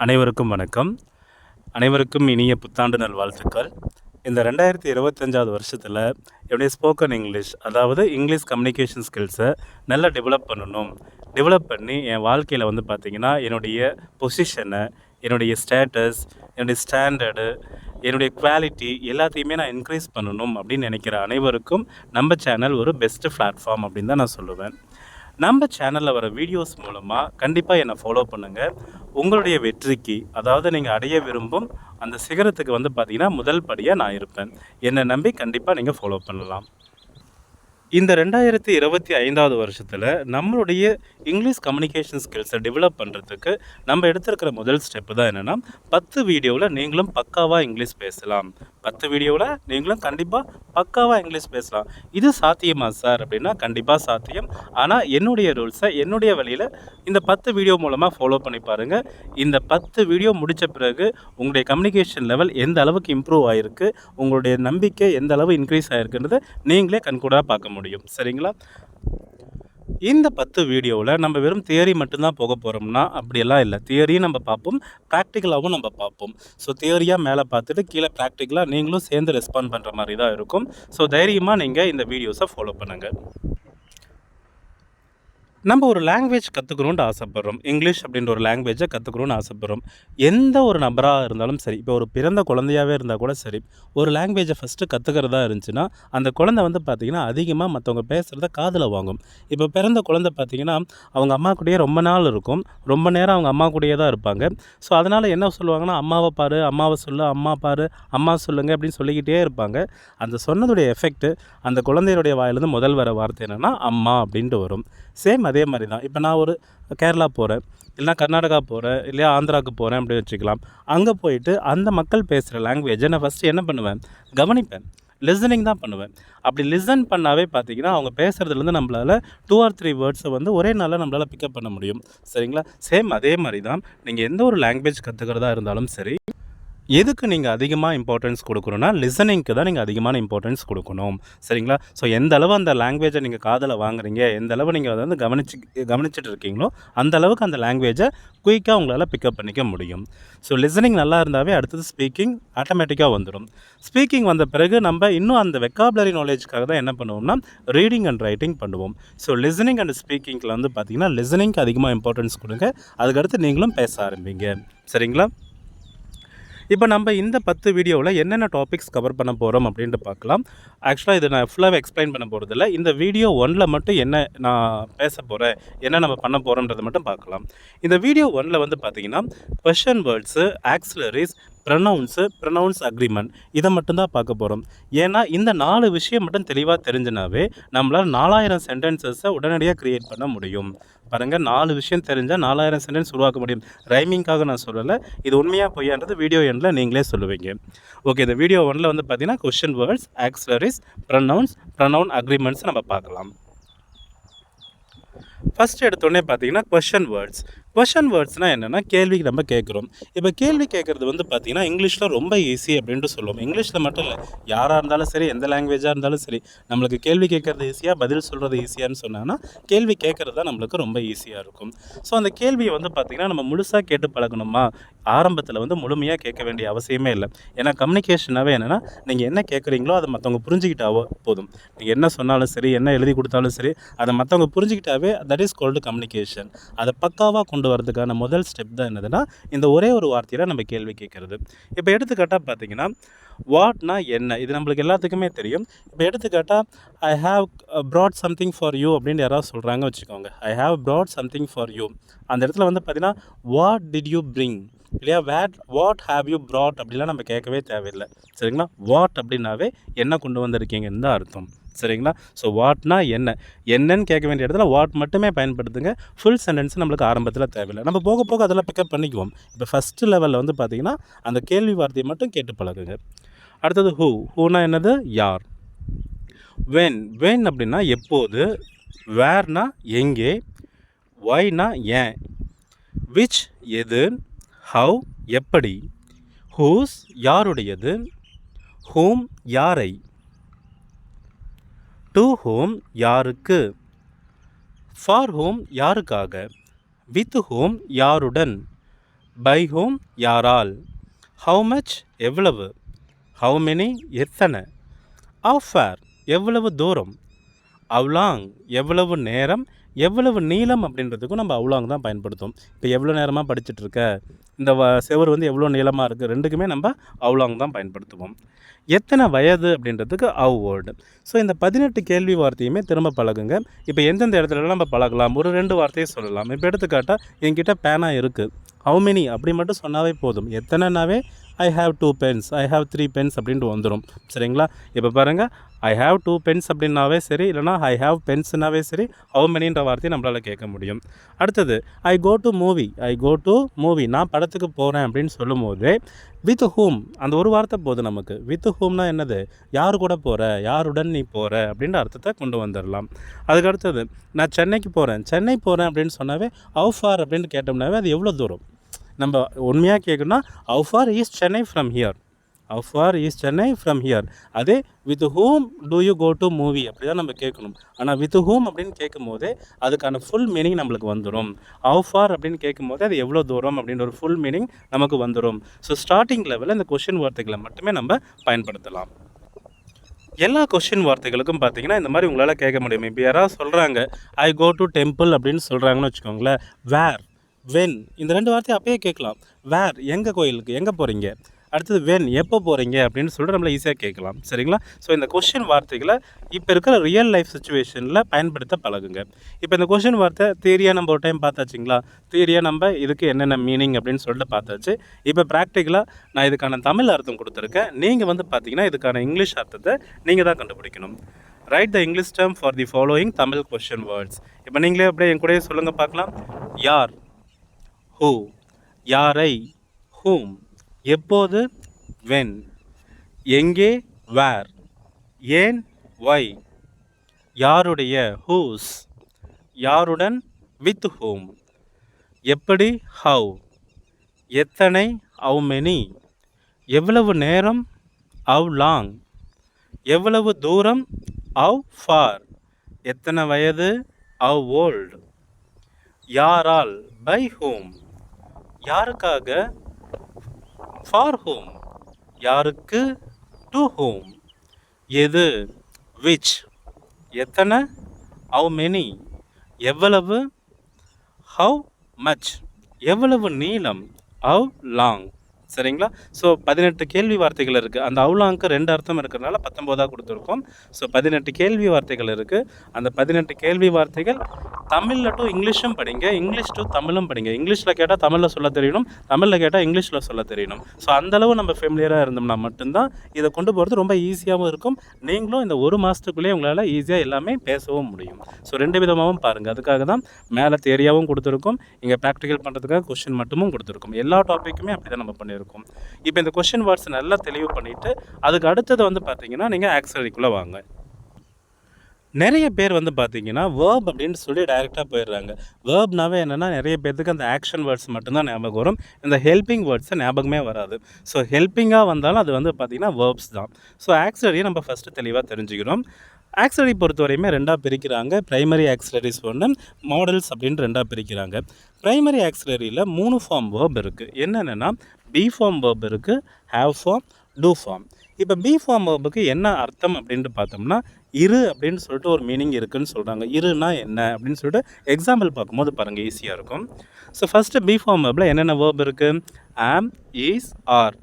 அனைவருக்கும் வணக்கம். அனைவருக்கும் இனிய புத்தாண்டு நல்வாழ்த்துக்கள். இந்த 2025வது வருஷத்தில் என்னுடைய ஸ்போக்கன் இங்கிலீஷ், அதாவது இங்கிலீஷ் கம்யூனிகேஷன் ஸ்கில்ஸை நல்லா டெவலப் பண்ணணும். டெவலப் பண்ணி என் வாழ்க்கையில் வந்து பார்த்திங்கன்னா, என்னுடைய பொசிஷனை, என்னுடைய ஸ்டேட்டஸ், என்னுடைய ஸ்டாண்டர்டு, என்னுடைய குவாலிட்டி எல்லாத்தையுமே நான் இன்க்ரீஸ் பண்ணணும் அப்படின்னு நினைக்கிற அனைவருக்கும் நம்ம சேனல் ஒரு பெஸ்ட்டு பிளாட்ஃபார்ம் அப்படின்னு தான் நான் சொல்லுவேன். நம்ம சேனலில் வர வீடியோஸ் மூலமாக கண்டிப்பாக என்னை ஃபாலோ பண்ணுங்கள். உங்களுடைய வெற்றிக்கு, அதாவது நீங்கள் அடைய விரும்பும் அந்த சிகரத்துக்கு வந்து பார்த்திங்கன்னா முதல் படியாக நான் இருப்பேன். என்னை நம்பி கண்டிப்பாக நீங்கள் ஃபாலோ பண்ணலாம். இந்த 2025வது வருஷத்தில் நம்மளுடைய இங்கிலீஷ் கம்யூனிகேஷன் ஸ்கில்ஸை டெவலப் பண்ணுறதுக்கு நம்ம எடுத்திருக்கிற முதல் ஸ்டெப்பு தான் என்னென்னா, 10 வீடியோவில் நீங்களும் பக்காவாக இங்கிலீஷ் பேசலாம். 10 வீடியோவில் நீங்களும் கண்டிப்பாக பக்காவாக இங்கிலீஷ் பேசலாம். இது சாத்தியமா சார் அப்படின்னா கண்டிப்பாக சாத்தியம். ஆனால் என்னுடைய ரூல்ஸை என்னுடைய வழியில் இந்த 10 வீடியோ மூலமாக ஃபாலோ பண்ணி பாருங்கள். இந்த 10 வீடியோ முடித்த பிறகு உங்களுடைய கம்யூனிகேஷன் லெவல் எந்த அளவுக்கு இம்ப்ரூவ் ஆகிருக்கு, உங்களுடைய நம்பிக்கை எந்த அளவு இன்க்ரீஸ் ஆகிருக்குன்றதை நீங்களே கண்கூடாக பார்க்க முடியும். சரிங்களா? இந்த 10 வீடியோவில் நம்ம வெறும் தியரி மட்டும்தான் போக போகிறோம்னா அப்படியெல்லாம் இல்லை. தியரியும் நம்ம பார்ப்போம், ப்ராக்டிக்கலாகவும் நம்ம பார்ப்போம். ஸோ தியரியாக மேலே பார்த்துட்டு கீழே ப்ராக்டிக்கலாக நீங்களும் சேர்ந்து ரெஸ்பாண்ட் பண்ணுற மாதிரி தான் இருக்கும். ஸோ தைரியமாக நீங்கள் இந்த வீடியோஸை ஃபாலோ பண்ணுங்கள். நம்ம ஒரு லாங்குவேஜ் கற்றுக்கணுன்ட்டு ஆசைப்பட்றோம். இங்கிலீஷ் அப்படின்ற ஒரு லாங்குவேஜை கற்றுக்கணுன்னு ஆசைப்பட்றோம். எந்த ஒரு நபராக இருந்தாலும் சரி, இப்போ ஒரு பிறந்த குழந்தையாகவே இருந்தால் கூட சரி, ஒரு லாங்குவேஜை ஃபஸ்ட்டு கற்றுக்கிறதா இருந்துச்சுன்னா அந்த குழந்தை வந்து பார்த்திங்கன்னா அதிகமாக மற்றவங்க பேசுகிறத காதில் வாங்கும். இப்போ பிறந்த குழந்தை பார்த்திங்கன்னா அவங்க அம்மா கூடயே ரொம்ப நாள் இருக்கும், ரொம்ப நேரம் அவங்க அம்மா கூடயே தான் இருப்பாங்க. ஸோ அதனால் என்ன சொல்லுவாங்கன்னா, அம்மாவை பாரு, அம்மாவை சொல்லு, அம்மா பாரு, அம்மா சொல்லுங்கள் அப்படின்னு சொல்லிக்கிட்டே இருப்பாங்க. அந்த சொன்னதுடைய எஃபெக்ட்டு அந்த குழந்தையுடைய வாயிலிருந்து முதல் வர வார்த்தை என்னென்னா அம்மா அப்படின்ட்டு வரும். சேம் அதே மாதிரி தான். இப்போ நான் ஒரு கேரளா போகிறேன், இல்லைனா கர்நாடகா போகிறேன், இல்லையா ஆந்திராவுக்கு போகிறேன் அப்படின்னு வச்சுக்கலாம். அங்கே போயிட்டு அந்த மக்கள் பேசுகிற லாங்குவேஜை நான் ஃபஸ்ட்டு என்ன பண்ணுவேன், கவனிப்பேன். லிசனிங் தான் பண்ணுவேன். அப்படி லிசன் பண்ணாவே பார்த்தீங்கன்னா அவங்க பேசுகிறதுலேருந்து நம்மளால் 2 or 3 வேர்ட்ஸை வந்து ஒரே நாளில் நம்மளால் பிக்கப் பண்ண முடியும். சரிங்களா? சேம் அதே மாதிரி தான் நீங்கள் எந்த ஒரு லாங்குவேஜ் கற்றுக்கிறதா இருந்தாலும் சரி, எதுக்கு நீங்கள் அதிகமாக இம்பார்ட்டன்ஸ் கொடுக்கணுன்னா லிசனிங்க்கு தான் நீங்கள் அதிகமான இம்பார்ட்டன்ஸ் கொடுக்கணும். சரிங்களா? ஸோ எந்த அளவு அந்த லாங்குவேஜை நீங்கள் காதில் வாங்குறீங்க, எந்த அளவு நீங்கள் அதை வந்து கவனிச்சுட்டு இருக்கீங்களோ அந்த அளவுக்கு அந்த லாங்குவேஜை குயிக்காக உங்களால் பிக்கப் பண்ணிக்க முடியும். ஸோ லிசனிங் நல்லா இருந்தாவே அடுத்தது ஸ்பீக்கிங் ஆட்டோமேட்டிக்காக வந்துடும். ஸ்பீக்கிங் வந்த பிறகு நம்ம இன்னும் அந்த வெக்காபுலரி நாலேஜுக்காக தான் என்ன பண்ணுவோம்னா ரீடிங் அண்ட் ரைட்டிங் பண்ணுவோம். ஸோ லிசனிங் அண்ட் ஸ்பீக்கிங்கில் வந்து பார்த்திங்கன்னா லிசனிங்க்கு அதிகமாக இம்பார்ட்டன்ஸ் கொடுங்க. அதுக்கடுத்து நீங்களும் பேச ஆரம்பிங்க. சரிங்களா? இப்போ நம்ம இந்த 10 வீடியோவில் என்னென்ன டாபிக்ஸ் கவர் பண்ண போகிறோம் அப்படின்ட்டு பார்க்கலாம். ஆக்சுவலாக இது நான் ஃபுல்லாகவே எக்ஸ்பிளைன் பண்ண போகிறதில்ல. இந்த வீடியோ 1ல் மட்டும் என்ன நான் பேச போகிறேன், என்ன நம்ம பண்ண போகிறோன்றதை மட்டும் பார்க்கலாம். இந்த வீடியோ 1ல் வந்து பார்த்திங்கன்னா question words, auxiliaries, pronouns agreement இதை மட்டும்தான் பார்க்க போகிறோம். ஏன்னா இந்த 4 விஷயம் மட்டும் தெளிவாக தெரிஞ்சுனாவே நம்மளால் 4000 சென்டென்சஸை உடனடியாக க்ரியேட் பண்ண முடியும். பாருங்கள், 4 விஷயம் தெரிஞ்சால் 4000 சென்டென்ஸ் உருவாக்க முடியும். ரைமிங்காக நான் சொல்லலை, இது உண்மையாக பொய்யான்றது வீடியோ எண்டில் நீங்களே சொல்லுவீங்க. ஓகே, இந்த வீடியோ 1ல் வந்து பார்த்திங்கன்னா கொஷன் வேர்ட்ஸ், ஆக்சிலரிஸ், ப்ரொனவுன் அக்ரிமெண்ட்ஸ் நம்ம பார்க்கலாம். ஃபஸ்ட் எடுத்தோடனே பார்த்தீங்கன்னா கொஷன் வேர்ட்ஸ்னால் என்னென்னா கேள்விக்கு நம்ம கேட்குறோம். இப்போ கேள்வி கேட்குறது வந்து பார்த்திங்கன்னா இங்கிலீஷில் ரொம்ப ஈஸி அப்படின்ட்டு சொல்லுவோம். இங்கிலீஷில் மட்டும் இல்லை, யாராக இருந்தாலும் சரி, எந்த லாங்குவேஜாக இருந்தாலும் சரி, நம்மளுக்கு கேள்வி கேட்குறது ஈஸியாக, பதில் சொல்கிறது ஈஸியான்னு சொன்னாங்கன்னா கேள்வி கேட்குறது தான் நம்மளுக்கு ரொம்ப ஈஸியாக இருக்கும். ஸோ அந்த கேள்வியை வந்து பார்த்திங்கன்னா நம்ம முழுசாக கேட்டு பழகணுமா, ஆரம்பத்தில் வந்து முழுமையாக கேட்க வேண்டிய அவசியமே இல்லை. ஏன்னா கம்யூனிகேஷனாகவே என்னென்னா நீங்கள் என்ன கேட்குறீங்களோ அதை மற்றவங்க புரிஞ்சுக்கிட்டாவோ போதும். நீங்கள் என்ன சொன்னாலும் சரி, என்ன எழுதி கொடுத்தாலும் சரி, அதை மற்றவங்க புரிஞ்சுக்கிட்டாவே தட் இஸ் கால்டு கம்யூனிகேஷன். அதை பக்காவாக கொண்டு வரதுக்கான முதல் ஸ்டெப் தான் என்னதுன்னா இந்த ஒரே ஒரு வார்த்தையில் நம்ம கேள்வி கேட்குறது. இப்போ எடுத்துக்காட்டாக பார்த்தீங்கன்னா வாட்னா என்ன, இது நம்மளுக்கு எல்லாத்துக்குமே தெரியும். இப்போ எடுத்துக்காட்டால் I have brought something for you அப்படின்னு யாராவது சொல்கிறாங்க வச்சுக்கோங்க. I have brought something for you. அந்த இடத்துல வந்து பார்த்தீங்கன்னா வாட் டிட் யூ பிரிங், இல்லையா வாட் ஹாவ் யூ ப்ராட் அப்படிலாம் நம்ம கேட்கவே தேவையில்லை. சரிங்களா? வாட் அப்படின்னாவே என்ன கொண்டு வந்திருக்கீங்கன்னு தான் அர்த்தம். சரிங்களா? ஸோ வாட்னா என்னன்னு கேட்க வேண்டிய இடத்துல வாட் மட்டுமே பயன்படுத்துங்க. ஃபுல் சென்டென்ஸ் நம்மளுக்கு ஆரம்பத்தில் தேவையில்லை. நம்ம போக போக அதெல்லாம் பிக்கப் பண்ணிக்குவோம். இப்போ ஃபஸ்ட்டு லெவலில் வந்து பார்த்திங்கன்னா அந்த கேள்வி வார்த்தையை மட்டும் கேட்டு பழகுங்க. அடுத்தது ஹூனா என்னது, யார். வென் அப்படின்னா எப்போது, வேர்னா எங்கே, ஒய்னா ஏன், விச் எது, ஹவ் எப்படி, ஹூஸ் யாருடையது, ஹூம் யாரை, டு ஹோம் யாருக்கு, ஃபார் ஹோம் யாருக்காக, வித் ஹோம் யாருடன், பை whom யாரால், how much எவ்வளவு, how many எத்தனை, how far எவ்வளவு தூரம், how long எவ்வளவு நேரம், எவ்வளவு நீளம் அப்படின்றதுக்கும் நம்ம how long தான் பயன்படுத்துவோம். இப்போ எவ்வளோ நேரமாக படிச்சுட்ருக்க, இந்த செவுரு வந்து எவ்வளோ நீளமாக இருக்குது, ரெண்டுக்குமே நம்ம how long தான் பயன்படுத்துவோம். எத்தனை வயது அப்படின்றதுக்கு how old. ஸோ இந்த 18 கேள்வி வார்த்தையுமே திரும்ப பழகுங்க. இப்போ எந்தெந்த இடத்துலலாம் நம்ம பழகலாம், ஒரு 2 வார்த்தையை சொல்லலாம். இப்போ எடுத்துக்காட்டால் என்கிட்ட பேனா இருக்குது, how many அப்படி மட்டும் சொன்னாவே போதும். எத்தனைனாவே I have 2 pens, I have 3 pens அப்படின்ட்டு வந்துடும். சரிங்களா? இப்போ பாருங்கள், ஐ ஹாவ் 2 பென்ஸ் அப்படின்னாவே சரி, இல்லைனா ஐ ஹாவ் பென்ஸ்னாவே சரி, ஹவு மெனின்ற வார்த்தையை நம்மளால் கேட்க முடியும். அடுத்தது ஐ கோ டு மூவி, நான் படத்துக்கு போகிறேன் அப்படின்னு சொல்லும் போது வித் ஹூம், அந்த ஒரு வார்த்தை போதும் நமக்கு. வித் ஹூம்னா என்னது, யார் கூட போகிற, யாருடன் நீ போகிற அப்படின்ற அர்த்தத்தை கொண்டு வந்துடலாம். அதுக்கு அடுத்தது நான் சென்னை போகிறேன் அப்படின்னு சொன்னாவே ஹவு ஃபார் அப்படின்னு கேட்டோம்னாவே அது எவ்வளோ தூரம். நம்ம உண்மையாக கேட்கணும்னா how far is Chennai from here. அதே with whom do you go to movie அப்படி தான் நம்ம கேட்கணும். ஆனால் வித் ஹூம் அப்படின்னு கேட்கும் போதே அதுக்கான ஃபுல் மீனிங் நம்மளுக்கு வந்துடும். ஹவு ஃபார் அப்படின்னு கேட்கும் போதே அது எவ்வளோ தூரம் அப்படின்ற ஒரு ஃபுல் மீனிங் நமக்கு வந்துடும். ஸோ ஸ்டார்டிங் லெவலில் இந்த கொஷின் வார்த்தைகளை மட்டுமே நம்ம பயன்படுத்தலாம். எல்லா கொஷின் வார்த்தைகளுக்கும் பார்த்தீங்கன்னா இந்த மாதிரி உங்களால் கேட்க முடியும். இப்போ யாராவது சொல்கிறாங்க ஐ கோ டு டெம்பிள் அப்படின்னு சொல்கிறாங்கன்னு வச்சுக்கோங்களேன், வேர், வென், இந்த 2 வார்த்தையை அப்பயே கேட்கலாம். வேர் எங்கே கோயிலுக்கு எங்கே போகிறீங்க, அடுத்தது வென் எப்போ போகிறீங்க அப்படின்னு சொல்லிட்டு நம்மளை ஈஸியாக கேட்கலாம். சரிங்களா? ஸோ இந்த கொஷின் வார்த்தைகளை இப்போ இருக்கிற ரியல் லைஃப் சுச்சுவேஷனில் பயன்படுத்த பழகுங்க. இப்போ இந்த கொஷின் வார்த்தை தியரியாக நம்ம ஒரு டைம் பார்த்தாச்சுங்களா, தியரியாக நம்ம இதுக்கு என்னென்ன மீனிங் அப்படின்னு சொல்லிட்டு பார்த்தாச்சு. இப்போ ப்ராக்டிக்கலாக நான் இதுக்கான தமிழ் அர்த்தம் கொடுத்துருக்கேன். நீங்கள் வந்து பார்த்தீங்கன்னா இதுக்கான இங்கிலீஷ் அர்த்தத்தை நீங்கள் தான் கண்டுபிடிக்கணும். Right the English term for the following Tamil question words. இப்போ நீங்களே அப்படியே என் கூடயே சொல்லுங்கள் பார்க்கலாம். யார், ஹூ, யாரை, ஹூம், எப்போது, வென், எங்கே, வேர், ஏன், ஒய், யாருடைய, ஹூஸ், யாருடன், வித் ஹூம், எப்படி, ஹவ், எத்தனை, ஹவ் மெனி, எவ்வளவு நேரம், ஹவ் லாங், எவ்வளவு தூரம், ஹவ் ஃபார், எத்தனை வயது, ஹவ் ஓல்டு, யாரால், பை ஹூம், யாருக்காக, ஃபார் ஹூம், யாருக்கு, டு ஹூம், எது, விச், எத்தனை, ஹவ் மெனி, எவ்வளவு, ஹவ் மச், எவ்வளவு நீளம், ஹவ் லாங். சரிங்களா? ஸோ 18 கேள்வி வார்த்தைகள் இருக்குது. அந்த அவுலாங்க்கு 2 அர்த்தம் இருக்கிறதுனால 19ஆக கொடுத்துருக்கோம். ஸோ 18 கேள்வி வார்த்தைகள் இருக்குது. அந்த 18 கேள்வி வார்த்தைகள் தமிழில் டு இங்கிலீஷும் படிங்க, இங்கிலீஷ் டு தமிழும் படிங்க. இங்கிலீஷில் கேட்டால் தமிழில் சொல்ல தெரியணும், தமிழில் கேட்டால் இங்கிலீஷில் சொல்ல தெரியணும். ஸோ அந்தளவு நம்ம ஃபெமிலியராக இருந்தோம்னா மட்டும்தான் இதை கொண்டு போகிறது ரொம்ப ஈஸியாகவும் இருக்கும். நீங்களும் இந்த 1 மாதத்துக்குள்ளேயே உங்களால் ஈஸியாக எல்லாமே பேசவும் முடியும். ஸோ 2 விதமாகவும் பாருங்கள். அதுக்காக தான் மேலே தேரியாகவும் கொடுத்துருக்கோம், இங்கே ப்ராக்டிக்கல் பண்ணுறதுக்காக கொஷின் மட்டுமும் கொடுத்துருக்கோம். எல்லா டாப்பிக்குமே அப்படி தான் நம்ம பண்ணியிருக்கோம். இப்போ இந்த கொஷின் வேர்ட்ஸ் நல்லா தெளிவு பண்ணிவிட்டு அதுக்கு அடுத்தது வந்து பார்த்தீங்கன்னா நீங்கள் ஆக்ஸலரிக்குள்ளே வாங்க. நிறைய பேர் வந்து பார்த்தீங்கன்னா வேர்ப் அப்படின்னு சொல்லி டைரெக்டாக போயிடுறாங்க. வேர்ப்னாவே என்னென்னா நிறைய பேர்த்துக்கு அந்த ஆக்ஷன் வேர்ட்ஸ் மட்டும்தான் ஞாபகம் வரும், இந்த ஹெல்பிங் வேர்ட்ஸை ஞாபகமே வராது. ஸோ ஹெல்பிங்காக வந்தாலும் அது வந்து பார்த்திங்கன்னா வேர்ப்ஸ் தான். ஸோ ஆக்ஸலரியை நம்ம ஃபஸ்ட்டு தெளிவாக தெரிஞ்சுக்கிறோம். ஆக்ஸலரி பொறுத்தவரையுமே 2ஆக பிரிக்கிறாங்க. ப்ரைமரி ஆக்ஸலரிஸ் ஒன்று, மாடல்ஸ் அப்படின்னு 2ஆக பிரிக்கிறாங்க. ப்ரைமரி ஆக்ஸலரியில் 3 ஃபார்ம் வேர்ப் இருக்குது. என்னென்னா பி ஃபார்ம் வேர்ப் இருக்குது, ஹேவ் ஃபார்ம், டூ ஃபார்ம். இப்போ பி ஃபார்ம் வேர்புக்கு என்ன அர்த்தம் அப்படின்ட்டு பார்த்தோம்னா இரு அப்படின்னு சொல்லிட்டு ஒரு மீனிங் இருக்குதுன்னு சொல்கிறாங்க. இருனா என்ன அப்படின்னு சொல்லிட்டு எக்ஸாம்பிள் பார்க்கும்போது பாருங்கள் ஈஸியாக இருக்கும். So first B form waybill என்னென்ன வேர்ப் இருக்குது, ஆம், ஈஸ், ஆர்.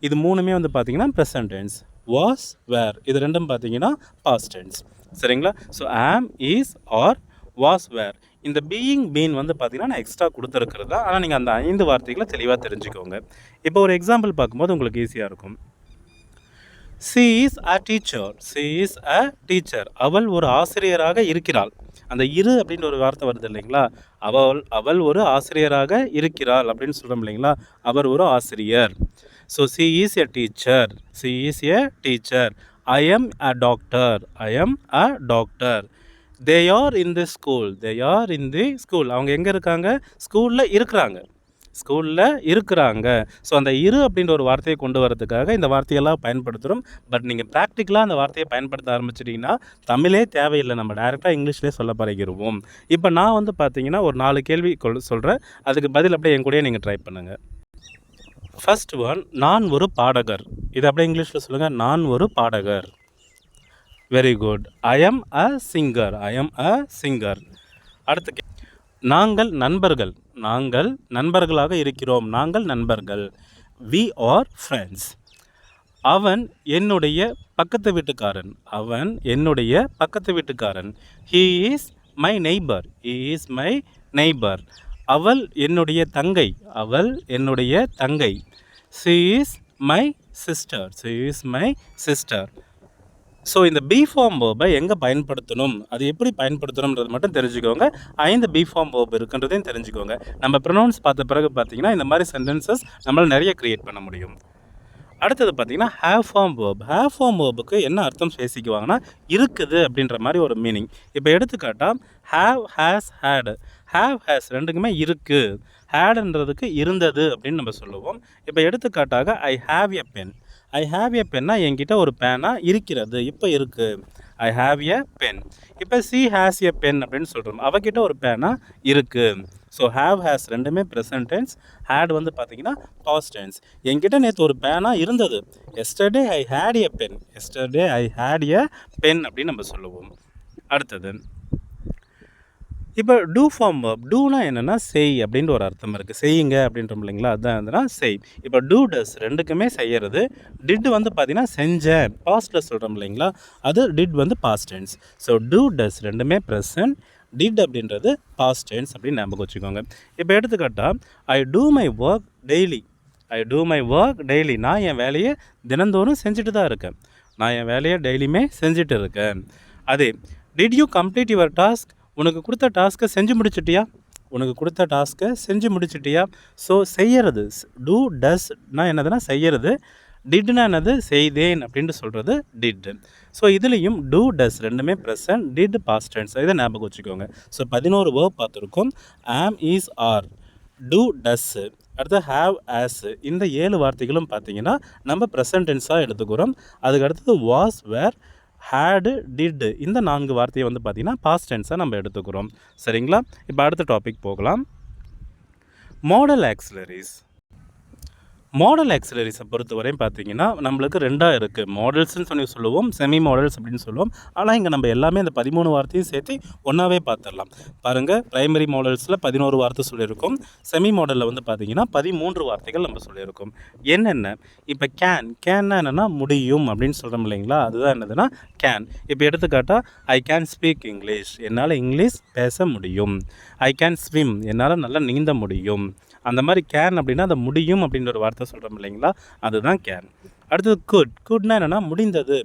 இது 3மே வந்து பார்த்திங்கன்னா ப்ரெசன்ட் டென்ஸ். வாஸ், வேர், இது 2ம் பார்த்தீங்கன்னா பாஸ்ட் டென்ஸ். சரிங்களா? ஸோ ஆம், ஈஸ், ஆர், வாஸ், வேர். இந்த பீயிங், பீன் வந்து பார்த்திங்கன்னா நான் எக்ஸ்ட்ரா கொடுத்துருக்கிறது தான். ஆனால் நீங்கள் அந்த 5 வார்த்தைகளை தெளிவாக தெரிஞ்சுக்கோங்க. இப்போ ஒரு எக்ஸாம்பிள் பார்க்கும்போது உங்களுக்கு ஈஸியாக இருக்கும். she is a teacher. அவள் ஒரு ஆசிரியராக இருக்கிறாள். அந்த இரு அப்படின்னு ஒரு வார்த்தை வருது இல்லைங்களா, அவள் ஒரு ஆசிரியராக இருக்கிறாள் அப்படின்னு சொல்கிறோம் இல்லைங்களா, அவர் ஒரு ஆசிரியர். So she is a teacher. I am a doctor. they are in the school. அவங்க எங்கே இருக்காங்க, ஸ்கூலில் இருக்கிறாங்க. ஸோ அந்த இரு அப்படின்ற ஒரு வார்த்தையை கொண்டு வரதுக்காக இந்த வார்த்தையெல்லாம் பயன்படுத்துகிறோம். பட் நீங்கள் ப்ராக்டிக்கலாக அந்த வார்த்தையை பயன்படுத்த ஆரம்பிச்சிட்டிங்கன்னா தமிழே தேவையில்லை, நம்ம டைரெக்டாக இங்கிலீஷ்லேயே சொல்ல பழகிடுவோம். இப்போ நான் வந்து பார்த்தீங்கன்னா ஒரு 4 கேள்வி சொல்கிறேன், அதுக்கு பதில் அப்படியே என் கூடயே நீங்கள் ட்ரை பண்ணுங்கள். ஃபர்ஸ்ட் ஒன், நான் ஒரு பாடகர். இது அப்படியே இங்கிலீஷில் சொல்லுங்கள். நான் ஒரு பாடகர். Very good. I am a singer. I am a singer. அடுத்து நாங்கள் நண்பர்கள். நாங்கள் நண்பர்களாக இருக்கிறோம். நாங்கள் நண்பர்கள். We are friends. அவன் என்னுடைய பக்கத்து வீட்டுக்காரன். அவன் என்னுடைய பக்கத்து வீட்டுக்காரன். He is my neighbour. He is my neighbour. அவள் என்னுடைய தங்கை. அவள் என்னுடைய தங்கை. She is my sister. She is my sister. So இந்த பி ஃபார்ம் வேர்பை எங்கே பயன்படுத்தணும், அது எப்படி பயன்படுத்தணுன்றது மட்டும் தெரிஞ்சுக்கோங்க. 5 பி ஃபார்ம் வேர்ப் இருக்குன்றதையும் தெரிஞ்சுக்கோங்க. நம்ம ப்ரொனவுன்ஸ் பார்த்த பிறகு பார்த்தீங்கன்னா இந்த மாதிரி சென்டென்சஸ் நம்மளால் நிறைய க்ரியேட் பண்ண முடியும். அடுத்தது பார்த்தீங்கன்னா have form verb. Have form வேர்புக்கு என்ன அர்த்தம் பேசிக்குவாங்கன்னா இருக்குது அப்படின்ற மாதிரி ஒரு மீனிங். இப்போ எடுத்துக்காட்டால் have, has, had. Have, has ரெண்டுக்குமே இருக்குது. ஹேடுன்றதுக்கு இருந்தது அப்படின்னு நம்ம சொல்லுவோம். இப்போ எடுத்துக்காட்டாக I have a pen. I have a பென்னா என்கிட்ட ஒரு பேனா இருக்கிறது, இப்போ இருக்குது. I have a pen. இப்போ சி ஹேஸ் எ பென் அப்படின்னு சொல்கிறோம். அவகிட்ட ஒரு பேனா இருக்குது. ஸோ ஹேவ், ஹேஸ் ரெண்டுமே ப்ரெசன்ட் டென்ஸ். ஹேட் வந்து பார்த்தீங்கன்னா பாஸ்ட் டென்ஸ். என்கிட்ட நேற்று ஒரு பேனா இருந்தது. Yesterday I had a pen. Yesterday I had a pen அப்படின்னு நம்ம சொல்லுவோம். அடுத்தது இப்போ டூ ஃபார்ம் வேர்ப். டூனா என்னென்னா செய் அப்படின்ற ஒரு அர்த்தம் இருக்குது. செய்யுங்க அப்படின்றோம் இல்லைங்களா, அதுதான் வந்துன்னா செய். இப்போ டூ டஸ் ரெண்டுக்குமே செய்கிறது. டிட் வந்து பார்த்திங்கன்னா செஞ்சேன் பாஸ்ட்டில் சொல்கிறோம் இல்லைங்களா, அது டிட் வந்து past tense. So do does ரெண்டுமே ப்ரெசன்ட். டிட் அப்படின்றது பாஸ்ட் டென்ஸ் அப்படின்னு ஞாபகம் வச்சுக்கோங்க. இப்போ எடுத்துக்காட்டால் I do my work daily. I do my work daily. நான் என் வேலையை தினந்தோறும் செஞ்சுட்டு தான் இருக்கேன். நான் என் வேலையை டெய்லியுமே செஞ்சுட்டு இருக்கேன். அதே did you complete your task. உனக்கு கொடுத்த டாஸ்க்கை செஞ்சு முடிச்சிட்டியா. உனக்கு கொடுத்த டாஸ்க்கை செஞ்சு முடிச்சிட்டியா. ஸோ செய்யறது டூ டஸ்னா என்னதுன்னா செய்யறது. டிட்னா என்னது செய்தேன் அப்படின்ட்டு சொல்கிறது டிட். ஸோ இதுலேயும் டூ டஸ் ரெண்டுமே ப்ரெசன்ட். Did past tense. இதை ஞாபகம் வச்சுக்கோங்க. ஸோ 11 வேர்ப் பார்த்துருக்கோம். ஆம், இஸ், ஆர், டூ டஸ்ஸு, அடுத்து ஹேவ், ஆஸ். இந்த 7 வார்த்தைகளும் பார்த்தீங்கன்னா நம்ம ப்ரெசன்ட் டென்ஸாக எடுத்துக்கிறோம். அதுக்கு அடுத்தது வாஸ், வேர், ஹேடு, டிட். இந்த 4 வார்த்தையை வந்து பார்த்திங்கன்னா பாஸ்ட் டென்ஸாக நம்ம எடுத்துக்கிறோம். சரிங்களா. இப்போ அடுத்த டாபிக் போகலாம். மாடல் ஆக்சிலரிஸ். மாடல் ஆக்சிலரிஸை பொறுத்தவரையும் பார்த்தீங்கன்னா நம்மளுக்கு 2 இருக்குது. மாடல்ஸ்ன்னு சொல்லி சொல்லுவோம், செமி மாடல்ஸ் அப்படின்னு சொல்லுவோம். ஆனால் இங்கே நம்ம எல்லாமே இந்த 13 வார்த்தையும் சேர்த்து ஒன்றாவே பார்த்துடலாம். பாருங்கள், ப்ரைமரி மாடல்ஸில் 11 வார்த்தை சொல்லியிருக்கோம். செமி மாடலில் வந்து பார்த்திங்கன்னா 13 வார்த்தைகள் நம்ம சொல்லியிருக்கோம். என்னென்ன இப்போ கேன்னா என்னென்னா முடியும் அப்படின்னு சொல்கிறோம் இல்லைங்களா, அதுதான் என்னதுன்னா கேன். இப்போ எடுத்துக்காட்டால் ஐ கேன் ஸ்பீக் இங்கிலீஷ். என்னால் இங்கிலீஷ் பேச முடியும். I can swim. என்னால் நல்லா நீந்த முடியும். அந்த மாதிரி கேன் அப்படின்னா அந்த முடியும் அப்படின்ற ஒரு வார்த்தை சொல்கிறோம் இல்லைங்களா, அதுதான் கேன். அடுத்தது குட்னா என்னென்னா முடிந்தது.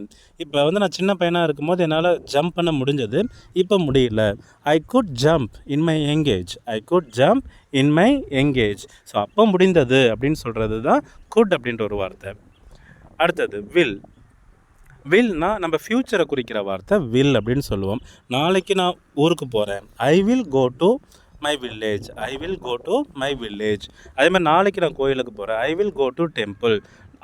இப்போ வந்து நான் சின்ன பையனாக இருக்கும்போது என்னால் ஜம்ப் பண்ண முடிஞ்சது, இப்போ முடியல. I could jump in my language. I could jump in my language. So அப்போ முடிந்தது அப்படின்னு சொல்கிறது தான் குட் அப்படின்ற ஒரு வார்த்தை. அடுத்தது வில்னா நம்ம ஃப்யூச்சரை குறிக்கிற வார்த்தை வில் அப்படின்னு சொல்லுவோம். நாளைக்கு நான் ஊருக்கு போகிறேன். I will go to my village. I will go to my village. அதே மாதிரி நாளைக்கு நான் கோயிலுக்கு போகிறேன். I will go to temple.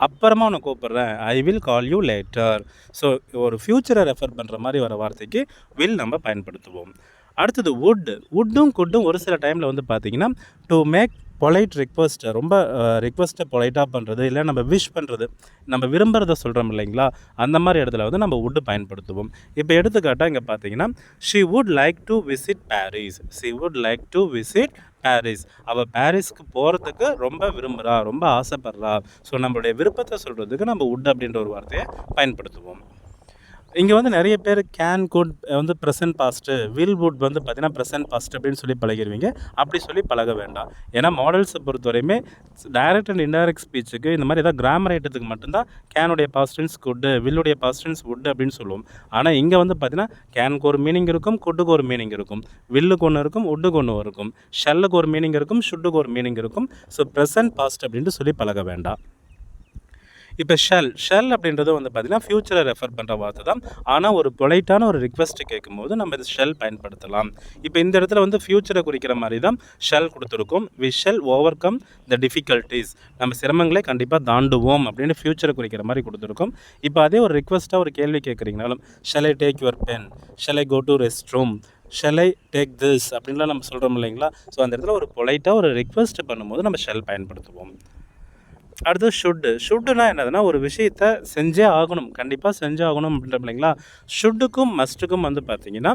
அப்புறமா உன்னை கூப்பிட்றேன். I will call you later. So ஒரு ஃப்யூச்சரை ரெஃபர் பண்ணுற மாதிரி வர வார்த்தைக்கு வில் நம்ம பயன்படுத்துவோம். அடுத்தது வுட்டும் குட்டும் ஒரு சில டைமில் வந்து பார்த்திங்கன்னா டு மேக் பொலைட் ரிக்வஸ்ட்டை, ரொம்ப ரிக்வஸ்ட்டை பொலைட்டாக பண்ணுறது, இல்லை நம்ம விஷ் பண்ணுறது, நம்ம விரும்புகிறத சொல்கிறோம் இல்லைங்களா, அந்த மாதிரி இடத்துல வந்து நம்ம வுட்டு பயன்படுத்துவோம். இப்போ எடுத்துக்காட்டால் இங்கே பார்த்தீங்கன்னா she would like to visit Paris. She would like to visit Paris. அவள் பாரிஸ்க்கு போகிறதுக்கு ரொம்ப விரும்புகிறா, ரொம்ப ஆசைப்படுறா. ஸோ நம்மளுடைய விருப்பத்தை சொல்கிறதுக்கு நம்ம வுட் அப்படின்ற ஒரு வார்த்தையை பயன்படுத்துவோம். இங்கே வந்து நிறைய பேர் கேன், குட் வந்து ப்ரெசன்ட் பாஸ்ட்டு, வில், வுட் வந்து பார்த்திங்கன்னா ப்ரெசன்ட் பாஸ்ட் அப்படின்னு சொல்லி பழகிடுவீங்க. அப்படி சொல்லி பழக வேண்டாம். ஏன்னா மாடல்ஸை பொறுத்தவரையுமே டைரக்ட் அண்ட் இன்டைரக்ட் ஸ்பீச்சுக்கு இந்த மாதிரி ஏதாவது கிராமர் ஐட்டத்துக்கு மட்டும்தான் கேனுடைய பாஸ்டன்ஸ் குட்டு, வில்லுடைய பாஸ்டன்ஸ் வுட் அப்படின்னு சொல்லுவோம். ஆனால் இங்கே வந்து பார்த்திங்கன்னா கேனுக்கு ஒரு மீனிங் இருக்கும், குட்டுக்கு ஒரு மீனிங் இருக்கும், வில்லுக்கு ஒன்று இருக்கும், வுட்டுக்கு ஒன்று இருக்கும், ஷெல்லுக்கு ஒரு மீனிங் இருக்கும், ஷுட்டுக்கு ஒரு மீனிங் இருக்கும். ஸோ ப்ரெசன்ட் பாஸ்ட் அப்படின்ட்டு சொல்லி பழக வேண்டாம். இப்போ ஷெல் அப்படின்றது வந்து பார்த்திங்கன்னா ஃப்யூச்சரை ரெஃபர் பண்ணுற வார்த்தை தான். ஆனால் ஒரு பொலைட்டான ஒரு ரிக்வெஸ்ட் கேட்கும்போது நம்ம இந்த ஷெல் பயன்படுத்தலாம். இப்போ இந்த இடத்துல வந்து ஃப்யூச்சரை குறிக்கிற மாதிரி தான் ஷெல் கொடுத்துருக்கோம். We shall overcome the difficulties. நம்ம சிரமங்களை கண்டிப்பாக தாண்டுவோம் அப்படின்னு ஃப்யூச்சரை குறிக்கிற மாதிரி கொடுத்துருக்கோம். இப்போ அதே ஒரு ரிக்வெஸ்ட்டாக ஒரு கேள்வி கேட்குறீங்கனாலும் shall I take your pen, shall I go to rest room, shall I take this அப்படின்லாம் நம்ம சொல்கிறோம் இல்லைங்களா. ஸோ அந்த இடத்துல ஒரு பொலைட்டாக ஒரு ரிக்வெஸ்ட் பண்ணும்போது நம்ம ஷெல் பயன்படுத்துவோம். அடுத்து ஷுட்டுனா என்னதுன்னா ஒரு விஷயத்த செஞ்சே ஆகணும், கண்டிப்பாக செஞ்சே ஆகணும் அப்படின்ற இல்லைங்களா. ஷுட்டுக்கும் மஸ்ட்டுக்கும் வந்து பார்த்தீங்கன்னா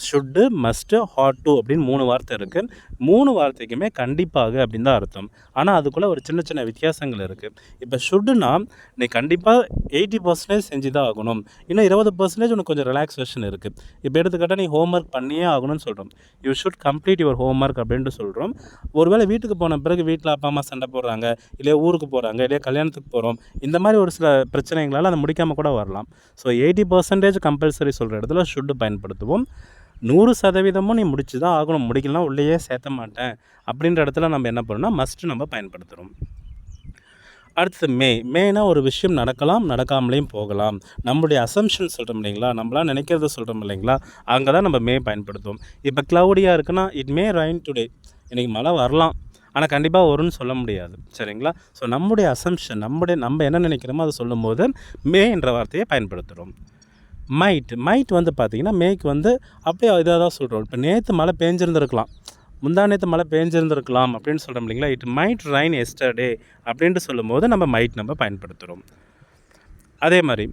ஷுட்டு மஸ்ட்டு ஹாட் டு அப்படின்னு 3 வார்த்தை இருக்குது. 3 வார்த்தைக்குமே கண்டிப்பாக அப்படின்னு தான் அர்த்தம். ஆனால் அதுக்குள்ளே ஒரு சின்ன சின்ன வித்தியாசங்கள் இருக்குது. இப்போ ஷுட்டுனா நீ கண்டிப்பாக 80% செஞ்சு தான் ஆகணும், இன்னும் 20% உனக்கு கொஞ்சம் ரிலாக்ஸேஷன் இருக்குது. இப்போ எடுத்துக்கிட்டால் நீ ஹோம்ஒர்க் பண்ணியே ஆகணும்னு சொல்கிறோம். You should complete your homework அப்படின்ட்டு சொல்கிறோம். ஒருவேளை வீட்டுக்கு போன பிறகு வீட்டில் அப்பா அம்மா சண்டை போடுறாங்க, இல்லையா ஊருக்கு போகிறாங்க, இல்லையா கல்யாணத்துக்கு போகிறோம், இந்த மாதிரி ஒரு சில பிரச்சனைகளால் அதை முடிக்காமல் கூட வரலாம். ஸோ 80% கம்பல்சரி சொல்கிற இடத்துல ஷுட்டு பயன்படுத்துவோம். 100% நீ முடிச்சு தான் ஆகணும், முடிக்கலாம் உள்ளேயே சேர்த்த மாட்டேன் அப்படின்ற இடத்துல நம்ம என்ன பண்ணணும்னா மஸ்ட்டு நம்ம பயன்படுத்துகிறோம். அடுத்தது மேனா ஒரு விஷயம் நடக்கலாம், நடக்காமலேயும் போகலாம். நம்மளுடைய அசம்ஷன் சொல்கிறோம் இல்லைங்களா, நம்மளாம் நினைக்கிறத சொல்கிறோம் இல்லைங்களா, அங்கே தான் நம்ம பயன்படுத்துவோம். இப்போ க்ளவுடியாக இருக்குன்னா இட் மே ரைன் டுடே, இன்றைக்கி மழை வரலாம், ஆனால் கண்டிப்பாக வரும்னு சொல்ல முடியாது, சரிங்களா. ஸோ நம்முடைய அசம்ஷன், நம்ம என்ன நினைக்கிறோமோ அதை சொல்லும் போது மே என்ற வார்த்தையை பயன்படுத்துகிறோம். மைட் வந்து பார்த்திங்கன்னா மேய்க்கு வந்து அப்படியே இதாக தான் சொல்கிறோம். இப்போ நேற்று மழை பேஞ்சிருந்துருக்கலாம், முந்தா நேற்று மழை பேஞ்சிருந்துருக்கலாம் அப்படின்னு சொல்கிறோம் இல்லைங்களா. இட் மைட் ரைன் எஸ்டர்டே அப்படின்ட்டு சொல்லும் போது நம்ம பயன்படுத்துகிறோம். அதே மாதிரி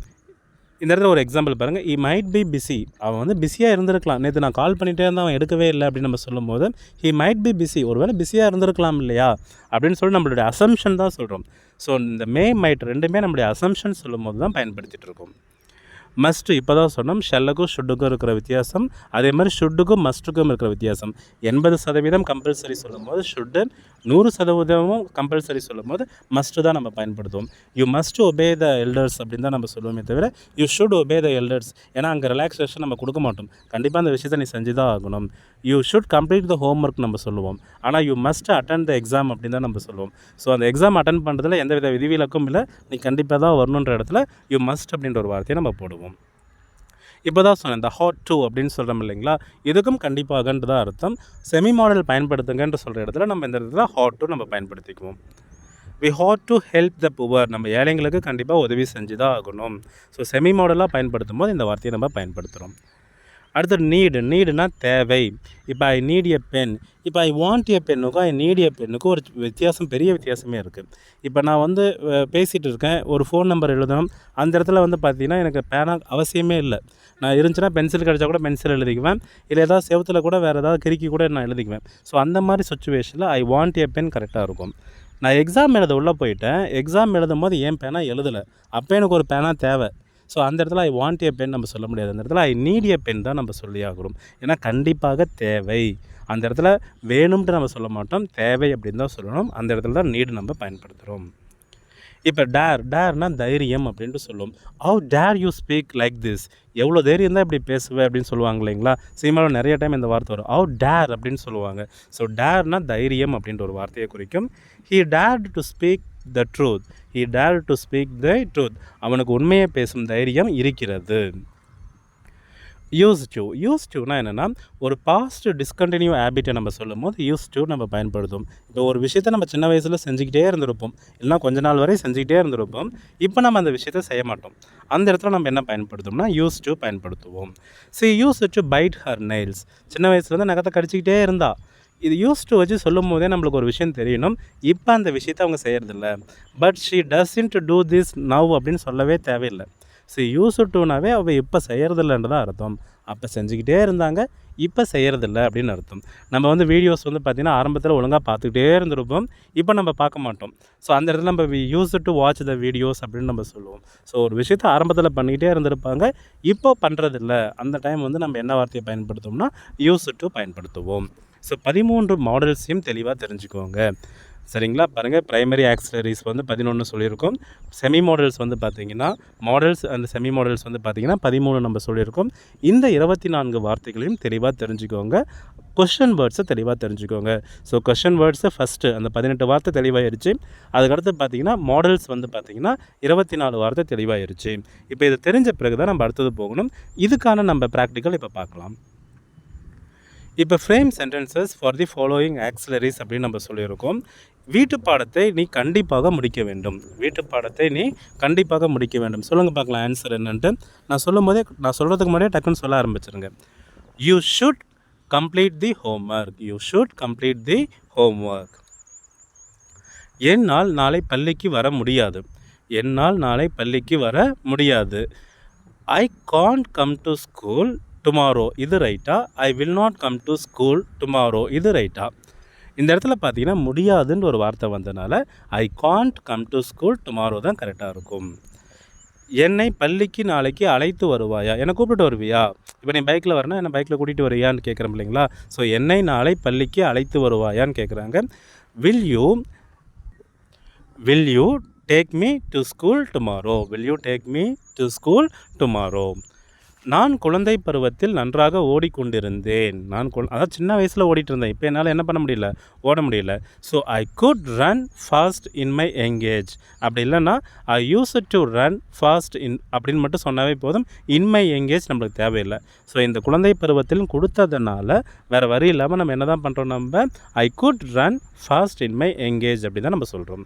இந்த இடத்துல ஒரு எக்ஸாம்பிள் பாருங்கள். ஈ மைட் பி பிஸி, அவன் வந்து பிஸியாக இருந்திருக்கலாம், நேற்று நான் கால் பண்ணிகிட்டே இருந்தால் அவன் எடுக்கவே இல்லை அப்படின்னு நம்ம சொல்லும் போது ஹி மைட் பி பிஸி, ஒரு வேளை பிஸியாக இருந்திருக்கலாம் இல்லையா அப்படின்னு சொல்லி நம்மளுடைய அசம்ஷன் தான் சொல்கிறோம். ஸோ இந்த மைட் ரெண்டுமே நம்மளுடைய அசம்ஷன் சொல்லும் போது தான் பயன்படுத்திகிட்டு இருக்கோம். மஸ்ட்டு இப்போ தான் சொன்னோம், ஷெல்லுக்கும் ஷுட்டுக்கும் இருக்கிற வித்தியாசம், அதே மாதிரி ஷுட்டுக்கும் மஸ்ட்டுக்கும் இருக்கிற வித்தியாசம். 80% கம்பல்சரி சொல்லும்போது ஷுட்டு, 100% கம்பல்சரி சொல்லும்போது மஸ்ட்டு தான் நம்ம பயன்படுத்துவோம். You must obey the elders அப்படின்னு தான் நம்ம சொல்லுவோமே தவிர you should obey the elders, ஏன்னா அங்கே ரிலாக்ஸேஷன் நம்ம கொடுக்க மாட்டோம், கண்டிப்பாக அந்த விஷயத்தை நீ செஞ்சு தான் ஆகணும். You should complete the homework நம்ம சொல்லுவோம், ஆனால் you must attend the exam அப்படின்னு தான் நம்ம சொல்லுவோம். ஸோ அந்த எக்ஸாம் அட்டன் பண்ணுறதுல எந்தவித விதிவிலக்கும் இல்லை, நீ கண்டிப்பாக தான் வரணுன்ற இடத்துல யூ மஸ்ட் அப்படின்ற ஒரு வார்த்தையை நம்ம போடுவோம். இப்போ தான் சொன்னேன், இந்த ஹாட் டு அப்படின்னு சொல்கிறோம் இல்லைங்களா, இதுக்கும் கண்டிப்பாகன்ட்டு தான் அர்த்தம். செமி மாடல் பயன்படுத்துங்கன்ற சொல்கிற இடத்துல நம்ம இந்த இடத்துல ஹாட் டு நம்ம பயன்படுத்திக்குவோம். We had to help the poor, நம்ம ஏழைங்களுக்கு கண்டிப்பாக உதவி செஞ்சு தான் ஆகணும். ஸோ செமி மாடலாக பயன்படுத்தும் போது இந்த வார்த்தையை நம்ம பயன்படுத்துகிறோம். அடுத்து நீடுனா தேவை. இப்போ ஐ நீட் எ பென், இப்போ I want a பென்னுக்கும் I need a பென்னுக்கும் ஒரு வித்தியாசம், பெரிய வித்தியாசமே இருக்குது. இப்போ நான் வந்து பேசிகிட்டு இருக்கேன், ஒரு ஃபோன் நம்பர் எழுதணும், அந்த இடத்துல வந்து பார்த்திங்கன்னா எனக்கு பேனா அவசியமே இல்லை, நான் இருந்துச்சுன்னா பென்சில் கிடச்சா கூட பென்சில் எழுதிக்குவேன், இல்லை ஏதாவது செவத்தில் கூட வேறு ஏதாவது கிறுக்கி கூட நான் எழுதிக்குவேன். ஸோ அந்த மாதிரி சுச்சுவேஷனில் ஐ வாண்ட் எ பென் கரெக்டாக இருக்கும். நான் எக்ஸாம் எழுத உள்ளே போயிட்டேன், எக்ஸாம் எழுதும் போது ஏன் பேனா எழுதலை, அப்போ எனக்கு ஒரு பேனா தேவை. ஸோ அந்த இடத்துல ஐ வாண்ட் எ பென் நம்ம சொல்ல முடியாது, அந்த இடத்துல ஐ நீட் எ பென் தான் நம்ம சொல்லி ஆகணும். ஏன்னா கண்டிப்பாக தேவை, அந்த இடத்துல வேணும்ன்ட்டு நம்ம சொல்ல மாட்டோம், தேவை அப்படின்னு தான் சொல்லணும். அந்த இடத்துல தான் நீடு நம்ம பயன்படுத்துகிறோம். இப்போ டேர்னா தைரியம் அப்படின்ட்டு சொல்லுவோம். How dare you speak like this, எவ்வளோ தைரியம் தான் இப்படி பேசுவேன் அப்படின்னு சொல்லுவாங்க இல்லைங்களா. சினிமாவில் நிறைய டைம் இந்த வார்த்தை வரும், ஹவ் டேர் அப்படின்னு சொல்லுவாங்க. ஸோ டேர்னா தைரியம் அப்படின்ற ஒரு வார்த்தையை குறிக்கும். He dared to speak the truth, he dared to speak the truth, அவனுக்கு உண்மையை பேசும் தைரியம் இருக்கிறது. யூஸ் டுனா என்னென்னா ஒரு பாஸ்ட் டிஸ்கண்டினியூ ஹேபிட்டை நம்ம சொல்லும் போது யூஸ் டு நம்ம பயன்படுத்தும். இப்போ ஒரு விஷயத்தை நம்ம சின்ன வயசில் செஞ்சுக்கிட்டே இருந்திருப்போம், இல்லைனா கொஞ்ச நாள் வரை செஞ்சுக்கிட்டே இருந்திருப்போம், இப்போ நம்ம அந்த விஷயத்தை செய்ய மாட்டோம், அந்த இடத்துல நம்ம என்ன பயன்படுத்தோம்னா யூஸ் டு பயன்படுத்துவோம். Use to byte her nails, சின்ன வயசுலேருந்து நகத்தை கடிச்சிக்கிட்டே இருந்தா, இது யூஸ் டு வச்சு சொல்லும் போதே நம்மளுக்கு ஒரு விஷயம் தெரியணும், இப்போ அந்த விஷயத்தை அவங்க செய்கிறதில்ல. But she doesn't do this now அப்படின்னு சொல்லவே தேவையில்லை. யூஸ் டுனாவே அவள் இப்போ செய்கிறதில்லன்றது தான் அர்த்தம். அப்போ செஞ்சுக்கிட்டே இருந்தாங்க, இப்போ செய்கிறதில்ல அப்படின்னு அர்த்தம். நம்ம வந்து வீடியோஸ் வந்து பார்த்திங்கன்னா ஆரம்பத்தில் ஒழுங்காக பார்த்துக்கிட்டே இருந்திருப்போம், இப்போ நம்ம பார்க்க மாட்டோம். ஸோ அந்த இடத்துல நம்ம use to watch the videos அப்படின்னு நம்ம சொல்லுவோம். ஸோ ஒரு விஷயத்தை ஆரம்பத்தில் பண்ணிக்கிட்டே இருந்திருப்பாங்க, இப்போ பண்ணுறதில்ல, அந்த டைம் வந்து நம்ம என்ன வார்த்தையை பயன்படுத்துவோம்னா யூஸ் டு பயன்படுத்துவோம். ஸோ 13 மாடல்ஸையும் தெளிவாக தெரிஞ்சுக்கோங்க, சரிங்களா. பாருங்கள், ப்ரைமரி ஆக்சிலரிஸ் வந்து 11 சொல்லியிருக்கோம். செமி மாடல்ஸ் வந்து பார்த்திங்கன்னா மாடல்ஸ் அண்ட் செமி மாடல்ஸ் வந்து பார்த்திங்கன்னா 13 நம்ம சொல்லியிருக்கோம். இந்த 24 வார்த்தைகளையும் தெளிவாக தெரிஞ்சுக்கோங்க. கொஷன் வேர்ட்ஸை தெளிவாக தெரிஞ்சுக்கோங்க. ஸோ கொஷன் வேர்ட்ஸை ஃபஸ்ட்டு அந்த 18 வார்த்தை தெளிவாகிடுச்சு. அதுக்கடுத்து பார்த்திங்கன்னா மாடல்ஸ் வந்து பார்த்திங்கன்னா 24 வார்த்தை தெளிவாகிடுச்சு. இப்போ இது தெரிஞ்ச பிறகு தான் நம்ம அடுத்தது போகணும். இதுக்கான நம்ம ப்ராக்டிக்கல் இப்போ பார்க்கலாம். இப்போ frame sentences for the following ஆக்சிலரிஸ் அப்படின்னு நம்ம சொல்லியிருக்கோம். வீட்டு பாடத்தை நீ கண்டிப்பாக முடிக்க வேண்டும், வீட்டு பாடத்தை நீ கண்டிப்பாக முடிக்க வேண்டும். சொல்லுங்கள் பார்க்கலாம் ஆன்சர் என்னன்ட்டு. நான் சொல்கிறதுக்கு முன்னாடியே டக்குன்னு சொல்ல ஆரம்பிச்சிருங்க. You should complete the homework, you should complete the homework. என்னால் நாளை பள்ளிக்கு வர முடியாது. என்னால் நாளை பள்ளிக்கு வர முடியாது. I can't come to school tomorrow. இது ரைட்டா? I will not come to school tomorrow. இது ரைட்டா? இந்த இடத்துல பார்த்தீங்கன்னா முடியாதுன்னு ஒரு வார்த்தை வந்தனால I can't come to school tomorrow தான் கரெக்டாக இருக்கும். என்னை பள்ளிக்கு நாளைக்கு அழைத்து வருவாயா? என்னை கூப்பிட்டு வருவியா? இப்போ நீ பைக்கில் வரணும், என்னை பைக்கில் கூட்டிகிட்டு வருவியான்னு கேட்குறேன் இல்லைங்களா? ஸோ என்னை நாளை பள்ளிக்கு அழைத்து வருவாயான்னு கேட்குறாங்க. Will you take me to school tomorrow? Will you take me to school tomorrow? நான் குழந்தை பருவத்தில் நன்றாக ஓடிக்கொண்டிருந்தேன். அதாவது சின்ன வயசில் ஓடிட்டு இருந்தேன். இப்போ என்னால் என்ன பண்ண முடியல? ஓட முடியல. So I could run fast in my young age. அப்படி இல்லைன்னா ஐ யூஸ் டு ரன் ஃபாஸ்ட் அப்படின்னு மட்டும் சொன்னாவே போதும். இன் மை யங் ஏஜ் நம்மளுக்கு தேவையில்லை. ஸோ இந்த குழந்தை பருவத்தில் கொடுத்ததுனால வேறு வரி இல்லாமல் நம்ம என்ன தான் பண்ணுறோம்? நம்ம I could run fast in my young age அப்படி தான் நம்ம சொல்கிறோம்.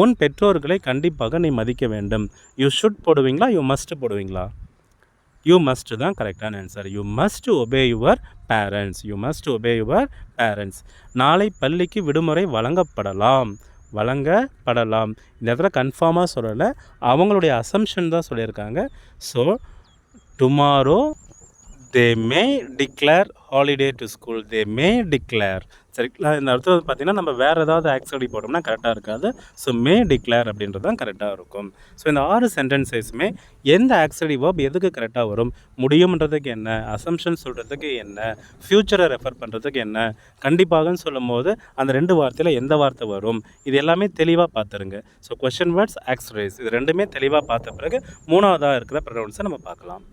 உன் பெற்றோர்களை கண்டிப்பாக நீ மதிக்க வேண்டும். யூ ஷுட் போடுவீங்களா? யூ மஸ்ட் போடுவீங்களா? யூ மஸ்ட் தான் கரெக்டான answer. You must obey your parents. You must obey your parents. நாளை பள்ளிக்கு விடுமுறை வழங்கப்படலாம். இந்த இடத்துல கன்ஃபார்மாக சொல்லலை, அவங்களுடைய அசம்ஷன் தான் சொல்லியிருக்காங்க. So tomorrow they May declare holiday to school. They May declare. சரிங்களா? இந்த இடத்துல பார்த்திங்கன்னா நம்ம வேறு ஏதாவது ஆக்சுவலி போட்டோம்னா கரெக்டாக இருக்காது. ஸோ மே டிக்ளேர் அப்படின்றது தான் கரெக்டாக இருக்கும். ஸோ இந்த 6 சென்டென்சஸுமே எந்த ஆக்சுவலி வேர்ப் எதுக்கு கரெக்டாக வரும்? முடியும்ன்றதுக்கு என்ன, அசம்ஷன் சொல்கிறதுக்கு என்ன, ஃப்யூச்சரை ரெஃபர் பண்ணுறதுக்கு என்ன, கண்டிப்பாகன்னு சொல்லும் போது அந்த 2 வார்த்தையில் எந்த வார்த்தை வரும், இது எல்லாமே தெளிவாக பார்த்துருங்க. ஸோ கொஷின் வேர்ட்ஸ், ஆக்ஸலரிஸ் இது ரெண்டுமே தெளிவாக பார்த்த பிறகு 3வதாக இருக்கிற ப்ரொனவுன்ஸை நம்ம பார்க்கலாம்.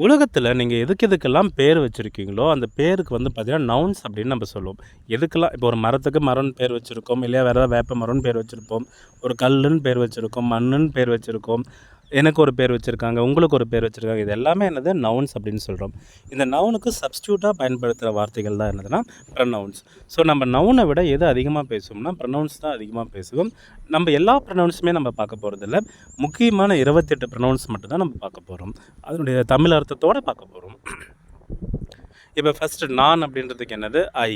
உலகத்தில் நீங்கள் எதுக்கெல்லாம் பேர் வச்சுருக்கீங்களோ அந்த பேருக்கு வந்து பார்த்திங்கன்னா நவுன்ஸ் அப்படின்னு நம்ம சொல்லுவோம். எதுக்கெல்லாம் இப்போ ஒரு மரத்துக்கு மரம்னு பேர் வச்சுருக்கோம், இல்லையா வேறு ஏதாவது வேப்ப மரம்னு பேர் வச்சுருப்போம், ஒரு கல்லுன்னு பேர் வச்சுருக்கோம், மண்ணுன்னு பேர் வச்சுருக்கோம், எனக்கு ஒரு பேர் வச்சுருக்காங்க, உங்களுக்கு ஒரு பேர் வச்சுருக்காங்க. இது எல்லாமே என்னது? நவுன்ஸ் அப்படின்னு சொல்கிறோம். இந்த நவுனுக்கு சப்ஸ்டியூட்டாக பயன்படுத்துகிற வார்த்தைகள் தான் என்னதுன்னா ப்ரனவுன்ஸ். ஸோ நம்ம நவுனை விட எது அதிகமாக பேசுவோம்னா ப்ரனவுன்ஸ் தான் அதிகமாக பேசுவோம். நம்ம எல்லா ப்ரனவுன்ஸுமே நம்ம பார்க்க போகிறதில்ல. முக்கியமான 28 ப்ரனவுன்ஸ் மட்டும்தான் நம்ம பார்க்க போகிறோம். அதனுடைய தமிழ் அர்த்தத்தோடு பார்க்க போகிறோம். இப்போ ஃபஸ்ட்டு நான் அப்படின்றதுக்கு என்னது? ஐ.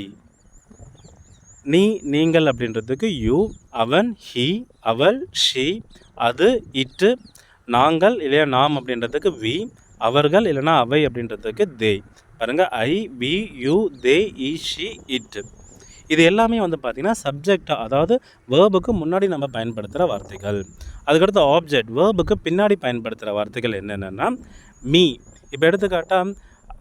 நீங்கள் அப்படின்றதுக்கு யூ. அவன், ஹி, அவள், ஷி, அது, இட்டு. நாங்கள் இல்லையா நாம் அப்படின்றதுக்கு வி. அவர்கள் இல்லைனா அவை அப்படின்றதுக்கு தே. பாருங்கள், I, we, you, they, he, she, it. இது எல்லாமே வந்து பார்த்திங்கன்னா சப்ஜெக்டாக, அதாவது வேர்புக்கு முன்னாடி நம்ம பயன்படுத்துகிற வார்த்தைகள். அதுக்கடுத்து ஆப்ஜெக்ட், வேர்புக்கு பின்னாடி பயன்படுத்துகிற வார்த்தைகள் என்னென்னா மீ. இப்போ எடுத்துக்காட்டால்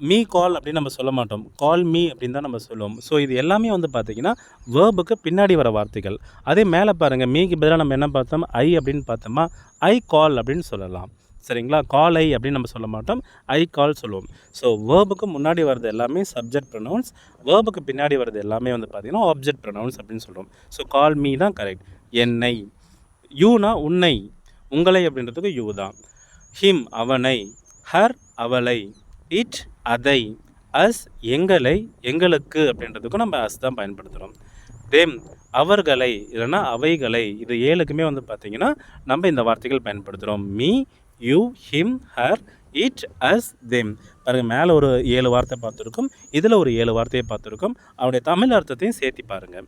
மீ கால் அப்படின்னு நம்ம சொல்ல மாட்டோம், கால் மீ அப்படின்னு தான் நம்ம சொல்லுவோம். ஸோ இது எல்லாமே வந்து பார்த்திங்கன்னா வேர்புக்கு பின்னாடி வர வார்த்தைகள். அதே மேலே பாருங்கள், மீக்கு பதிலாக நம்ம என்ன பார்த்தோம்? ஐ அப்படின்னு பார்த்தோமா, ஐ கால் அப்படின்னு சொல்லலாம். சரிங்களா? கால் ஐ அப்படின்னு நம்ம சொல்ல மாட்டோம், ஐ கால் சொல்லுவோம். ஸோ வேர்புக்கு முன்னாடி வர்றது எல்லாமே சப்ஜெக்ட் ப்ரொனவுன்ஸ், வேர்புக்கு பின்னாடி வர்றது எல்லாமே வந்து பார்த்திங்கன்னா ஆப்ஜெக்ட் ப்ரொனவுன்ஸ் அப்படின்னு சொல்கிறோம். ஸோ கால் மீ தான் கரெக்ட். என்னை. யூனா உன்னை, உங்களை அப்படின்றதுக்கு யூ தான். ஹிம் அவனை, ஹர் அவளை, இட் அதை, அஸ் எங்களை, எங்களுக்கு அப்படின்றதுக்கும் நம்ம அஸ் தான் பயன்படுத்துகிறோம். தேம் அவர்களை இல்லைன்னா அவைகளை, இது 7க்குமே வந்து பார்த்திங்கன்னா நம்ம இந்த வார்த்தைகள் பயன்படுத்துகிறோம். Me, you, him, her, it, us, them. பாருங்கள், மேலே ஒரு 7 வார்த்தை பார்த்துருக்கோம், இதில் ஒரு 7 வார்த்தையை பார்த்துருக்கோம். அவருடைய தமிழ் அர்த்தத்தையும் சேர்த்து பாருங்கள்.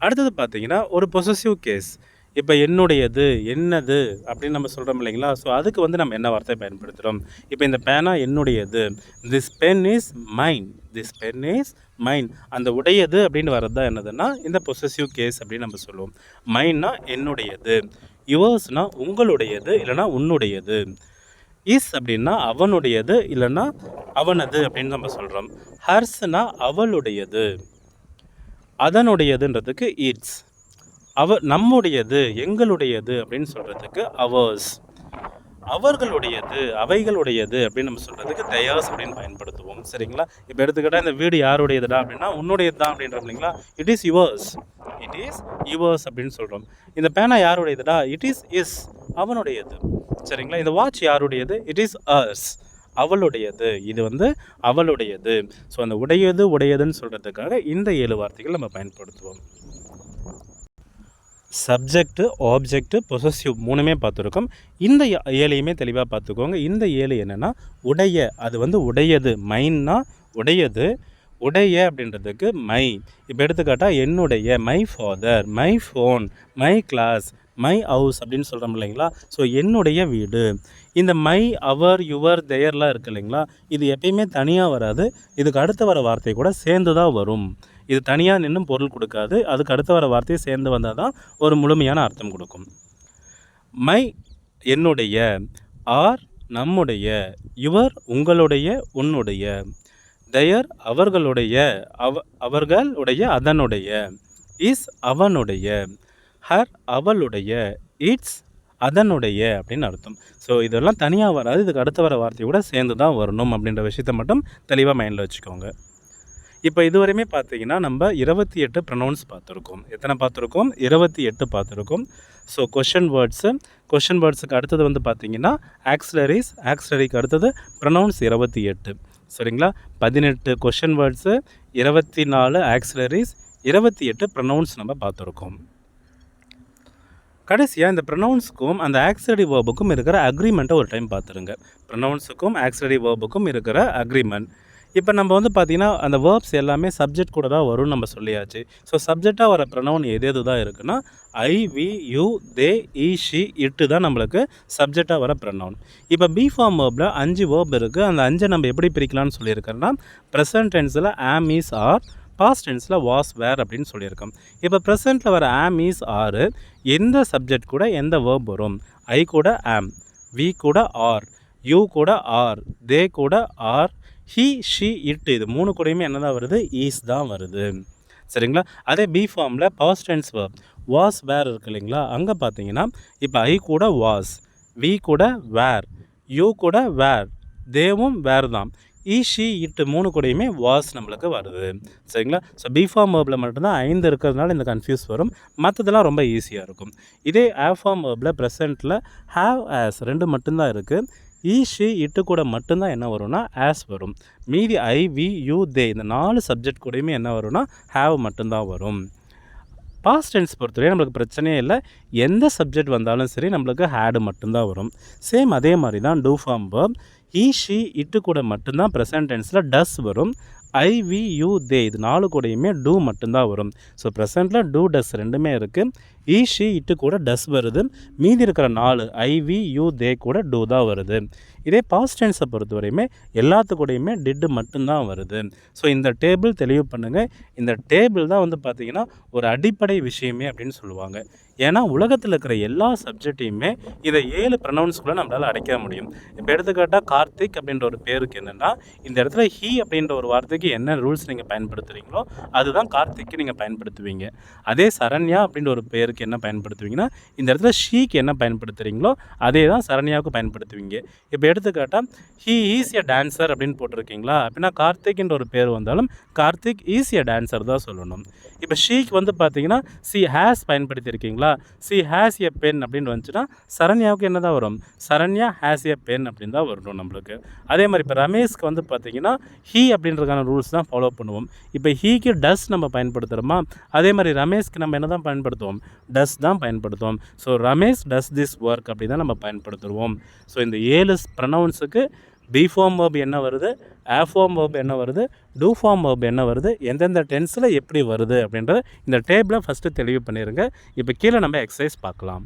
அடுத்தது பார்த்திங்கன்னா ஒரு பொசசிவ் கேஸ். இப்போ என்னுடையது, என்னது அப்படின்னு நம்ம சொல்கிறோம் இல்லைங்களா? ஸோ அதுக்கு வந்து நம்ம என்ன வார்த்தை பயன்படுத்துகிறோம்? இப்போ இந்த பேனா என்னுடையது, this pen is mine. This pen is mine. அந்த உடையது அப்படின்னு வர்றது தான் என்னதுன்னா இந்த பொசசிவ் கேஸ் அப்படின்னு நம்ம சொல்லுவோம். மைன்னா என்னுடையது, யுவர்ஸ்னா உங்களுடையது இல்லைனா உன்னுடையது, இஸ் அப்படின்னா அவனுடையது இல்லைனா அவனது அப்படின்னு நம்ம சொல்கிறோம். ஹர்ஸ்னா அவளுடையது, அதனுடையதுன்றதுக்கு இட்ஸ், நம்முடையது, எங்களுடையது அப்படின்னு சொல்கிறதுக்கு அவர்ஸ், அவர்களுடையது, அவைகளுடையது அப்படின்னு நம்ம சொல்கிறதுக்கு தயாஸ் அப்படின்னு பயன்படுத்துவோம். சரிங்களா? இப்போ எடுத்துக்கிட்டால் இந்த வீடு யாருடையதுடா அப்படின்னா உன்னுடையது தான் அப்படின்றோம் இல்லைங்களா? It is yours, it is yours அப்படின்னு சொல்கிறோம். இந்த பேனா யாருடையதுடா? It is அவனுடையது. சரிங்களா? இந்த வாட்ச் யாருடையது? இட் இஸ் அஸ், அவளுடையது. இது வந்து அவளுடையது. ஸோ அந்த உடையதுன்னு சொல்கிறதுக்காக இந்த 7 வார்த்தைகள் நம்ம பயன்படுத்துவோம். சப்ஜெக்ட்டு, ஆப்ஜெக்ட்டு, பொசசிவ் 3மே பார்த்துருக்கோம். இந்த 7ஐயுமே தெளிவாக பார்த்துக்கோங்க. இந்த 7 என்னென்னா உடைய, அது வந்து உடையது. மைன்னா உடையது, உடைய அப்படின்றதுக்கு மை. இப்போ எடுத்துக்காட்டா என்னுடைய, my father, my phone, my class, my house அப்படின்னு சொல்கிறோம் இல்லைங்களா. ஸோ என்னுடைய வீடு. இந்த மை, அவர், யுவர், தேயர்லாம் இருக்குது இல்லைங்களா, இது எப்பயுமே தனியாக வராது. இதுக்கு அடுத்து வர வார்த்தை கூட சேர்ந்து தான் வரும். இது தனியாக நின்று பொருள் கொடுக்காது. அதுக்கு அடுத்து வர வார்த்தையை சேர்ந்து வந்தால் தான் ஒரு முழுமையான அர்த்தம் கொடுக்கும். மை என்னுடைய, ஆர் நம்முடைய, யுவர் உங்களுடைய, உன்னுடைய, தயர் அவர்களுடைய, அவர்களுடைய, அதனுடைய, இஸ் அவனுடைய, ஹர் அவளுடைய, இட்ஸ் அதனுடைய அப்படின்னு அர்த்தம். ஸோ இதெல்லாம் தனியாக வராது. இதுக்கு அடுத்து வர வார்த்தை கூட சேர்ந்து தான் வரணும் அப்படின்ற விஷயத்த மட்டும் தெளிவாக மைண்டில் வச்சுக்கோங்க. இப்போ இதுவரையுமே பார்த்தீங்கன்னா நம்ம 28 ப்ரொனவுன்ஸ் பார்த்துருக்கோம். எத்தனை பார்த்துருக்கோம்? 28 பார்த்துருக்கோம். ஸோ கொஷன் வேர்ட்ஸுக்கு அடுத்தது வந்து பார்த்திங்கன்னா ஆக்சிலரிஸ், ஆக்சிலரிக்கு அடுத்தது ப்ரொனவுன்ஸ் 28. சரிங்களா? 18 கொஷன் வேர்ட்ஸு, 24 ஆக்சிலரிஸ், 28 ப்ரொனவுன்ஸ் நம்ம பார்த்துருக்கோம். கடைசியாக இந்த ப்ரொனவுன்ஸுக்கும் அந்த ஆக்சிலரி வேர்புக்கும் இருக்கிற அக்ரிமெண்ட்டை ஒரு டைம் பார்த்துருங்க. ப்ரொனவுன்ஸுக்கும் ஆக்சிலரி வேர்புக்கும் இருக்கிற அக்ரிமெண்ட். இப்போ நம்ம வந்து பார்த்திங்கன்னா அந்த வேர்ப்ஸ் எல்லாமே சப்ஜெக்ட் கூட தான் வரும்னு நம்ம சொல்லியாச்சு. ஸோ சப்ஜெக்டாக வர ப்ரொனவுன் எது தான் இருக்குன்னா I, we, you, they, he, she, it தான் நம்மளுக்கு சப்ஜெக்டாக வர ப்ரொனவுன். இப்போ பி ஃபார்ம் வேர்பில் 5 வேர்ப் இருக்குது. அந்த 5 நம்ம எப்படி பிரிக்கலாம்னு சொல்லியிருக்கோன்னா ப்ரெசன்ட் டென்ஸில் ஆம், இஸ், ஆர், பாஸ்ட் டென்ஸில் வாஸ், வேர் அப்படின்னு சொல்லியிருக்கோம். இப்போ ப்ரெசென்ட்டில் வர ஆம், இஸ், ஆர் எந்த சப்ஜெக்ட் கூட எந்த வேர்ப் வரும்? ஐ கூட ஆம், வி கூட ஆர், யூ கூட ஆர், தே கூட ஆர், ஹி, ஷி, இட் இது 3 கூடயுமே என்ன தான் வருது? ஈஸ் தான் வருது. சரிங்களா? அதே பி ஃபார்மில் பாஸ்ட் டென்ஸ் வேர்ப் வாஸ், வேர் இருக்குது இல்லைங்களா, அங்கே பார்த்தீங்கன்னா இப்போ ஐ கூட வாஸ், வி கூட வேர், யூ கூட வேர், தேவும் வேர் தான், ஈ, ஷி, இட்டு 3 கூடயுமே வாஸ் நம்மளுக்கு வருது. சரிங்களா? ஸோ பி ஃபார்ம் வேர்பில் மட்டும்தான் 5 இருக்கிறதுனால இந்த கன்ஃபியூஸ் வரும். மற்றதெல்லாம் ரொம்ப ஈஸியாக இருக்கும். இதே ஆ ஃபார்ம் வேர்பில் ப்ரெசென்ட்டில் ஹாவ், ஆஸ் 2 மட்டும்தான் இருக்குது. ஈ, ஷி, இட்டு கூட மட்டும்தான் என்ன வரும்னா ஆஸ் வரும். மீதி ஐ, வி, யூ, தே இந்த 4 சப்ஜெக்ட் கூடயுமே என்ன வரும்னா ஹாவ் மட்டும்தான் வரும். பாஸ்ட் டென்ஸ் பொறுத்தவரை நம்மளுக்கு பிரச்சனையே இல்லை. எந்த சப்ஜெக்ட் வந்தாலும் சரி நம்மளுக்கு ஹேடு மட்டும்தான் வரும். சேம் அதே மாதிரி தான் do form verb he, she, it கூட மட்டும்தான் ப்ரெசன்ட் டென்ஸில் டஸ் வரும். ஐ, வி, யூ, தே இது 4 கூடயுமே டூ மட்டும்தான் வரும். ஸோ ப்ரெசென்ட்டில் டூ, டஸ் ரெண்டுமே இருக்குது. ஈ, ஷி, இட்டு கூட டஸ் வருது. மீதி இருக்கிற 4 ஐ, வி, யூ, தே கூட டூ தான் வருது. இதே பாஸ்ட் டென்ஸை பொறுத்தவரையுமே எல்லாத்துக்கூடையுமே டிட்டு மட்டும்தான் வருது. ஸோ இந்த டேபிள் தெளிவு பண்ணுங்கள். இந்த டேபிள் தான் வந்து பார்த்திங்கன்னா ஒரு அடிப்படை விஷயமே அப்படின்னு சொல்லுவாங்க. ஏன்னா உலகத்தில் இருக்கிற எல்லா சப்ஜெக்டையுமே இதை 7 ப்ரொனவுன்ஸ்குள்ளே நம்மளால் அடைக்க முடியும். இப்போ எடுத்துக்காட்டால் கார்த்திக் அப்படின்ற ஒரு பேருக்கு என்னென்னா இந்த இடத்துல ஹீ அப்படின்ற ஒரு வார்த்தைக்கு என்ன ரூல்ஸ் நீங்கள் பயன்படுத்துகிறீங்களோ அதுதான் கார்த்திக்கு நீங்கள் பயன்படுத்துவீங்க. அதே சரண்யா அப்படின்ற ஒரு பேருக்கு என்ன பயன்படுத்துவீங்கன்னா இந்த இடத்துல ஷீக்கு என்ன பயன்படுத்துகிறீங்களோ அதே தான் சரண்யாவுக்கு பயன்படுத்துவீங்க. இப்போ எடுத்துக்காட்டால் ஹீ ஈஸ் எ டான்ஸர் அப்படின்னு போட்டிருக்கீங்களா, அப்படின்னா கார்த்திக்ன்ற ஒரு பேர் வந்தாலும் கார்த்திக் ஈஸ் எ டான்ஸர் தான் சொல்லணும். இப்போ ஷீக்கு வந்து பார்த்தீங்கன்னா சி ஹேஸ் பயன்படுத்தியிருக்கீங்களா, சி ஹேஸ் எ பென் அப்படின்னு வந்துச்சுன்னா சரண்யாவுக்கு என்ன தான் வரும்? சரண்யா ஹேஸ் எ பென் அப்படின்னு தான் வரணும் நம்மளுக்கு. அதே மாதிரி இப்போ ரமேஷ்க்கு வந்து பார்த்திங்கன்னா ஹீ அப்படின்றதுக்கான ரூல்ஸ் தான் ஃபாலோ பண்ணுவோம். இப்போ ஹீக்கு டஸ் நம்ம பயன்படுத்துகிறோமா, அதே மாதிரி ரமேஷ்க்கு நம்ம என்ன தான் பயன்படுத்துவோம்? டஸ் தான் பயன்படுத்துவோம். So Ramesh does this work அப்படி தான் நம்ம பயன்படுத்துவோம். ஸோ இந்த 7 ப்ரொனவுன்ஸுக்கு பி ஃபார்ம் வேர்ப் என்ன வருது, ஆ ஃபார்ம் வேர்ப் என்ன வருது, டூ ஃபார்ம் வேர்ப் என்ன வருது, எந்தெந்த டென்ஸில் எப்படி வருது அப்படின்றத இந்த டேபிளை ஃபஸ்ட்டு தெளிவு பண்ணிடுங்க. இப்போ கீழே நம்ம எக்ஸசைஸ் பார்க்கலாம்.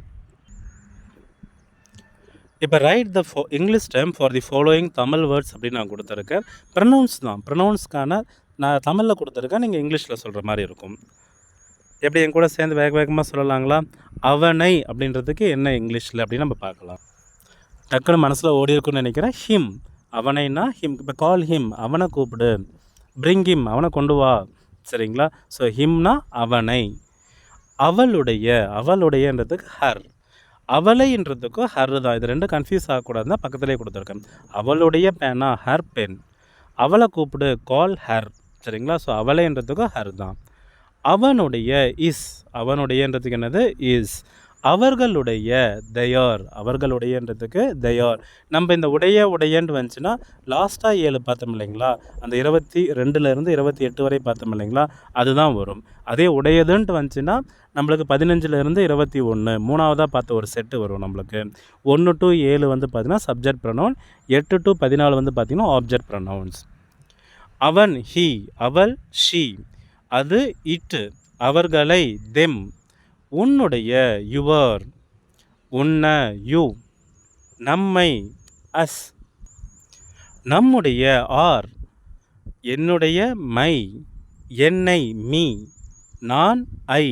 இப்போ right the English term for the following Tamil words அப்படின்னு நான் கொடுத்துருக்கேன். ப்ரொனவுன்ஸ் தான், ப்ரொனவுன்ஸ்க்கான நான் தமிழில் கொடுத்துருக்கேன், நீங்கள் இங்கிலீஷில் சொல்கிற மாதிரி இருக்கும். எப்படி என் கூட சேர்ந்து வேக வேகமாக சொல்லலாங்களா? அவனை அப்படின்றதுக்கு என்ன இங்கிலீஷில் அப்படின்னு நம்ம பார்க்கலாம். டக்குன்னு மனசில் ஓடி இருக்குன்னு நினைக்கிறேன். ஹிம், அவனைனா ஹிம். இப்போ கால் ஹிம், அவனை கூப்பிடு. பிரிங் ஹிம், அவனை கொண்டு வா. சரிங்களா? ஸோ ஹிம்னா அவனை. அவளுடைய, அவளுடையன்றதுக்கு ஹர். அவளைன்றதுக்கும் ஹர் தான். இது 2 கன்ஃபியூஸ் ஆகக்கூடாதுன்னா பக்கத்துலேயே கொடுத்துருக்கேன். அவளுடைய பேனா ஹர் பென். அவளை கூப்பிடு கால் ஹர். சரிங்களா? ஸோ அவளைன்றதுக்கும் ஹர் தான். அவனுடைய இஸ், அவனுடையன்றதுக்கு என்னது இஸ். அவர்களுடைய தயார், அவர்களுடையன்றதுக்கு தயார். நம்ம இந்த உடையன்னு வந்துச்சுன்னா லாஸ்ட்டாக 7 பார்த்தோம் இல்லைங்களா, அந்த 22லேருந்து 28 வரை பார்த்தோம் இல்லைங்களா, அதுதான் வரும். அதே உடையதுன்ட்டு வந்துச்சுன்னா நம்மளுக்கு 15லேருந்து 21 மூணாவதாக பார்த்த ஒரு செட்டு வரும். நம்மளுக்கு 1 to 7 வந்து பார்த்திங்கன்னா சப்ஜெக்ட் ப்ரொனவுன், 8 to 14 வந்து பார்த்திங்கன்னா ஆப்ஜெக்ட் ப்ரொனவுன்ஸ். அவன் ஹீ, அவள் ஷீ, அது இட், அவர்களை தெம், உன்னுடைய யுவர், உன்ன யூ, நம்மை அஸ், நம்முடைய ஆர், என்னுடைய மை, என்னை மீ, நான் ஐ,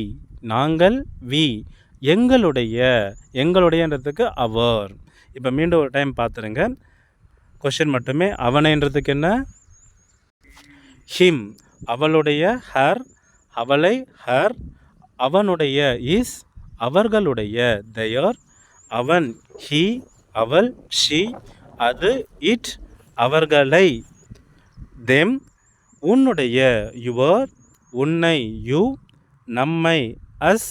நாங்கள் வி, எங்களுடையன்றதுக்கு அவர். இப்போ மீண்டும் ஒரு டைம் பார்த்துருங்க. கொஷின் மட்டுமே. அவனைன்றதுக்கு என்ன? ஹிம். அவளுடைய ஹர், அவளை ஹர். அவனுடைய இஸ், அவர்களுடைய தயர். அவன் ஹீ, அவள் ஷீ, அது இட், அவர்களை தெம். உன்னுடைய யுவர், உன்னை யூ, நம்மை அஸ்,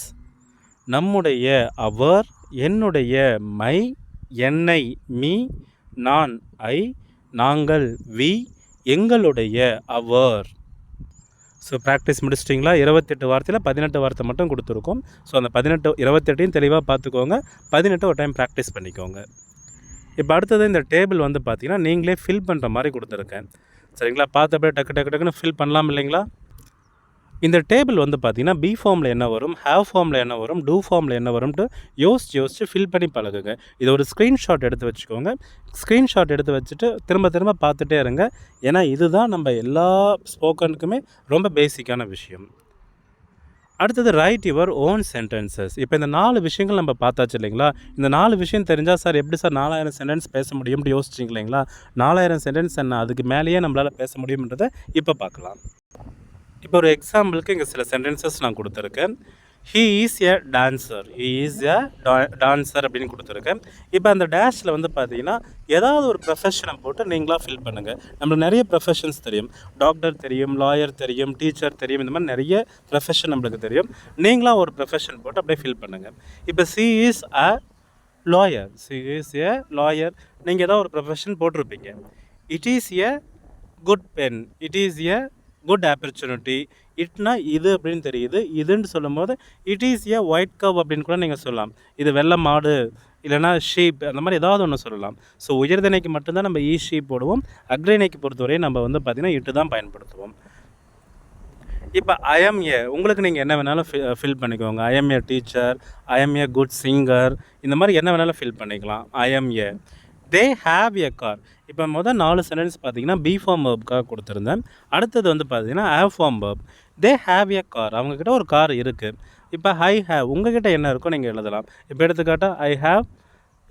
நம்முடைய அவர், என்னுடைய மை, என்னை மீ, நான் ஐ, நாங்கள் வி, எங்களுடைய அவர். So practice முடிச்சிட்டிங்களா? 28 வார்த்தையில் 18 வார்த்தை மட்டும் கொடுத்துருக்கோம். ஸோ அந்த 28 தெளிவாக பார்த்துக்கோங்க. 18 ஒரு டைம் ப்ராக்டிஸ் பண்ணிக்கோங்க. இப்போ அடுத்தது இந்த டேபிள் வந்து பார்த்திங்கன்னா நீங்களே ஃபில் பண்ணுற மாதிரி கொடுத்துருக்கேன். சரிங்களா? பார்த்தப்பே டக்குன்னு ஃபில் பண்ணலாம் இல்லைங்களா? இந்த டேபிள் வந்து பார்த்திங்கன்னா பி ஃபார்மில் என்ன வரும், ஹேவ் ஃபார்மில் என்ன வரும், டூ ஃபார்மில் என்ன வரும்ட்டு யோசிச்சு ஃபில் பண்ணி பழகுங்க. இதை ஒரு ஸ்க்ரீன்ஷாட் எடுத்து வச்சுக்கோங்க. ஸ்க்ரீன்ஷாட் எடுத்து வச்சுட்டு திரும்ப பார்த்துட்டே இருங்க. ஏன்னா இதுதான் நம்ம எல்லா ஸ்போக்கனுக்குமே ரொம்ப பேசிக்கான விஷயம். அடுத்தது ரைட் யுவர் ஓன் சென்டென்சஸ். இப்போ இந்த 4 விஷயங்கள் நம்ம பார்த்தாச்சு இல்லைங்களா? இந்த 4 விஷயம் தெரிஞ்சால் சார் எப்படி சார் 4000 சென்டென்ஸ் பேச முடியும்னு யோசிச்சிங்க இல்லைங்களா? 4000 சென்டென்ஸ் என்ன, அதுக்கு மேலேயே நம்மளால் பேச முடியும்ன்றதை இப்போ பார்க்கலாம். இப்போ ஒரு எக்ஸாம்பிளுக்கு இங்கே சில சென்டென்சஸ் நான் கொடுத்துருக்கேன். He is a dancer, he is a dancer அப்படின்னு கொடுத்துருக்கேன். இப்போ அந்த டேஷில் வந்து பார்த்தீங்கன்னா ஏதாவது ஒரு ப்ரொஃபஷனை போட்டு நீங்களாக ஃபில் பண்ணுங்கள். நம்மளுக்கு நிறைய ப்ரொஃபஷன்ஸ் தெரியும். டாக்டர் தெரியும், லாயர் தெரியும், டீச்சர் தெரியும், இந்த மாதிரி நிறைய ப்ரொஃபஷன் நம்மளுக்கு தெரியும். நீங்களாக ஒரு ப்ரொஃபஷன் போட்டு அப்படியே ஃபில் பண்ணுங்கள். இப்போ she is a lawyer, she is a lawyer. நீங்கள் ஏதாவது ஒரு ப்ரொஃபஷன் போட்டிருப்பீங்க. It is a good pen, it is a good opportunity. இட்னா இது அப்படின்னு தெரியுது. இதுன்னு சொல்லும் போது it is a white cow அப்படின்னு கூட நீங்கள் சொல்லலாம். இது வெள்ளை மாடு, இல்லைனா ஷீப், அந்த மாதிரி ஏதாவது ஒன்று சொல்லலாம். ஸோ உயர்திணைக்கு மட்டும்தான் நம்ம ஈ ஷீப் போடுவோம். அக்ரிணைக்கு பொறுத்தவரையும் நம்ம வந்து பார்த்திங்கன்னா இட்டு தான் பயன்படுத்துவோம். இப்போ ஐஎம் ஏ, உங்களுக்கு நீங்கள் என்ன வேணாலும் ஃபில் பண்ணிக்கோங்க. I'm a teacher, I'm a good singer, இந்த மாதிரி என்ன வேணாலும் ஃபில் பண்ணிக்கலாம். I'm a. They have a car. இப்போ மொதல் 4 சென்டென்ஸ் பார்த்தீங்கன்னா பி ஃபார்ம் வேர்புக்காக கொடுத்துருந்தேன். அடுத்தது வந்து பார்த்தீங்கன்னா have form verb. They have a car, அவங்கக்கிட்ட ஒரு கார் இருக்குது. இப்போ ஐ ஹேவ், உங்கள்கிட்ட என்ன இருக்கோ நீங்கள் எழுதலாம். இப்போ எடுத்துக்காட்டால் ஐ ஹேவ்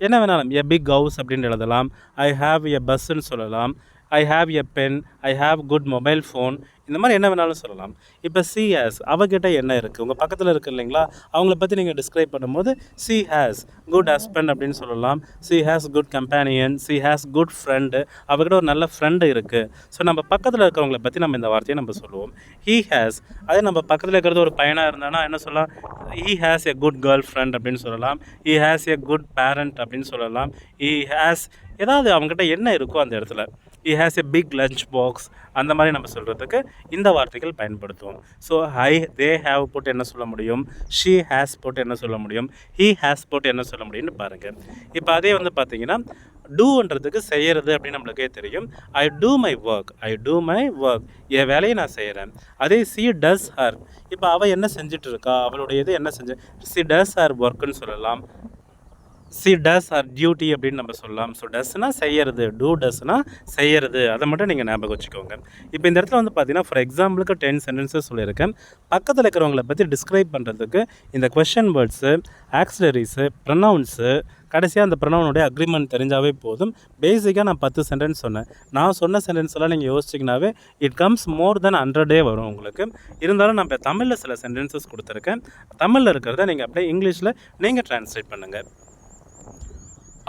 என்ன வேணாலும், எ பிக் ஹவுஸ் அப்படின்னு எழுதலாம். ஐ ஹாவ் எ பஸ்ஸுன்னு சொல்லலாம். I have a pen, I have good mobile phone, இந்த மாதிரி என்ன வேணாலும் சொல்லலாம். இப்போ சி ஹேஸ், அவகிட்ட என்ன இருக்குது, உங்கள் பக்கத்தில் இருக்குது இல்லைங்களா, அவங்கள பற்றி நீங்கள் டிஸ்கிரைப் பண்ணும்போது சி ஹேஸ் குட் ஹஸ்பண்ட் அப்படின்னு சொல்லலாம். C has good companion, C has good friend, அவகிட்ட ஒரு நல்ல ஃப்ரெண்டு இருக்குது. ஸோ நம்ம பக்கத்தில் இருக்கிறவங்கள பற்றி நம்ம இந்த வார்த்தையை நம்ம சொல்லுவோம். ஹீ ஹேஸ், அதே நம்ம பக்கத்தில் இருக்கிறது ஒரு பையனாக இருந்தானா என்ன சொல்லலாம், he has a good girl friend அப்படின்னு சொல்லலாம். He has a good parent அப்படின்னு சொல்லலாம். ஹீ ஹேஸ் ஏதாவது அவங்ககிட்ட என்ன இருக்கோ அந்த இடத்துல. He has a big lunch box, அந்த மாதிரி நம்ம சொல்கிறதுக்கு இந்த வார்த்தைகள் பயன்படுத்துவோம். ஸோ தே ஹேவ் போட்டு என்ன சொல்ல முடியும், ஷீ ஹேஸ் போட்டு என்ன சொல்ல முடியும், ஹீ ஹேஸ் போட்டு என்ன சொல்ல முடியும்னு பாருங்கள். இப்போ அதே வந்து பார்த்தீங்கன்னா டூன்றதுக்கு செய்கிறது அப்படின்னு நம்மளுக்கே தெரியும். I do my work, I do my work, என் வேலையை நான் செய்கிறேன். அதே சி டஸ் ஹர், இப்போ அவள் என்ன செஞ்சுட்டு இருக்கா, அவளுடைய இது என்ன செஞ்சு, சி டஸ் ஹர் ஒர்க்குன்னு சொல்லலாம். சி டஸ் ஆர் டியூட்டி அப்படின்னு நம்ம சொல்லலாம். ஸோ டஸ்னால் செய்கிறது, டூ டஸ்னால் செய்கிறது, அதை மட்டும் நீங்கள் ஞாபகம் வச்சுக்கோங்க. இப்போ இந்த இடத்துல வந்து பார்த்தீங்கன்னா ஃபார் எக்ஸாம்பிளுக்கு 10 சென்டென்சஸ் சொல்லியிருக்கேன். பக்கத்தில் இருக்கிறவங்கள பற்றி டிஸ்கிரைப் பண்ணுறதுக்கு இந்த கொஷன் வேர்ட்ஸு, ஆக்சிலரிஸு, ப்ரொனவுன்ஸு, கடைசியாக அந்த ப்ரொனவுனுடைய அக்ரிமெண்ட் தெரிஞ்சாவே போதும். பேசிக்காக நான் 10 சென்டென்ஸ் சொன்னேன். நான் சொன்ன சென்டென்ஸ் எல்லாம் நீங்கள் யோசிச்சிங்கனாவே இட் கம்ஸ் மோர் தென் 100 வரும் உங்களுக்கு. இருந்தாலும் நான் இப்போ தமிழில் சில சென்டென்சஸ் கொடுத்துருக்கேன். தமிழில் இருக்கிறத நீங்கள் அப்படியே இங்கிலீஷில் நீங்கள் ட்ரான்ஸ்லேட் பண்ணுங்கள்.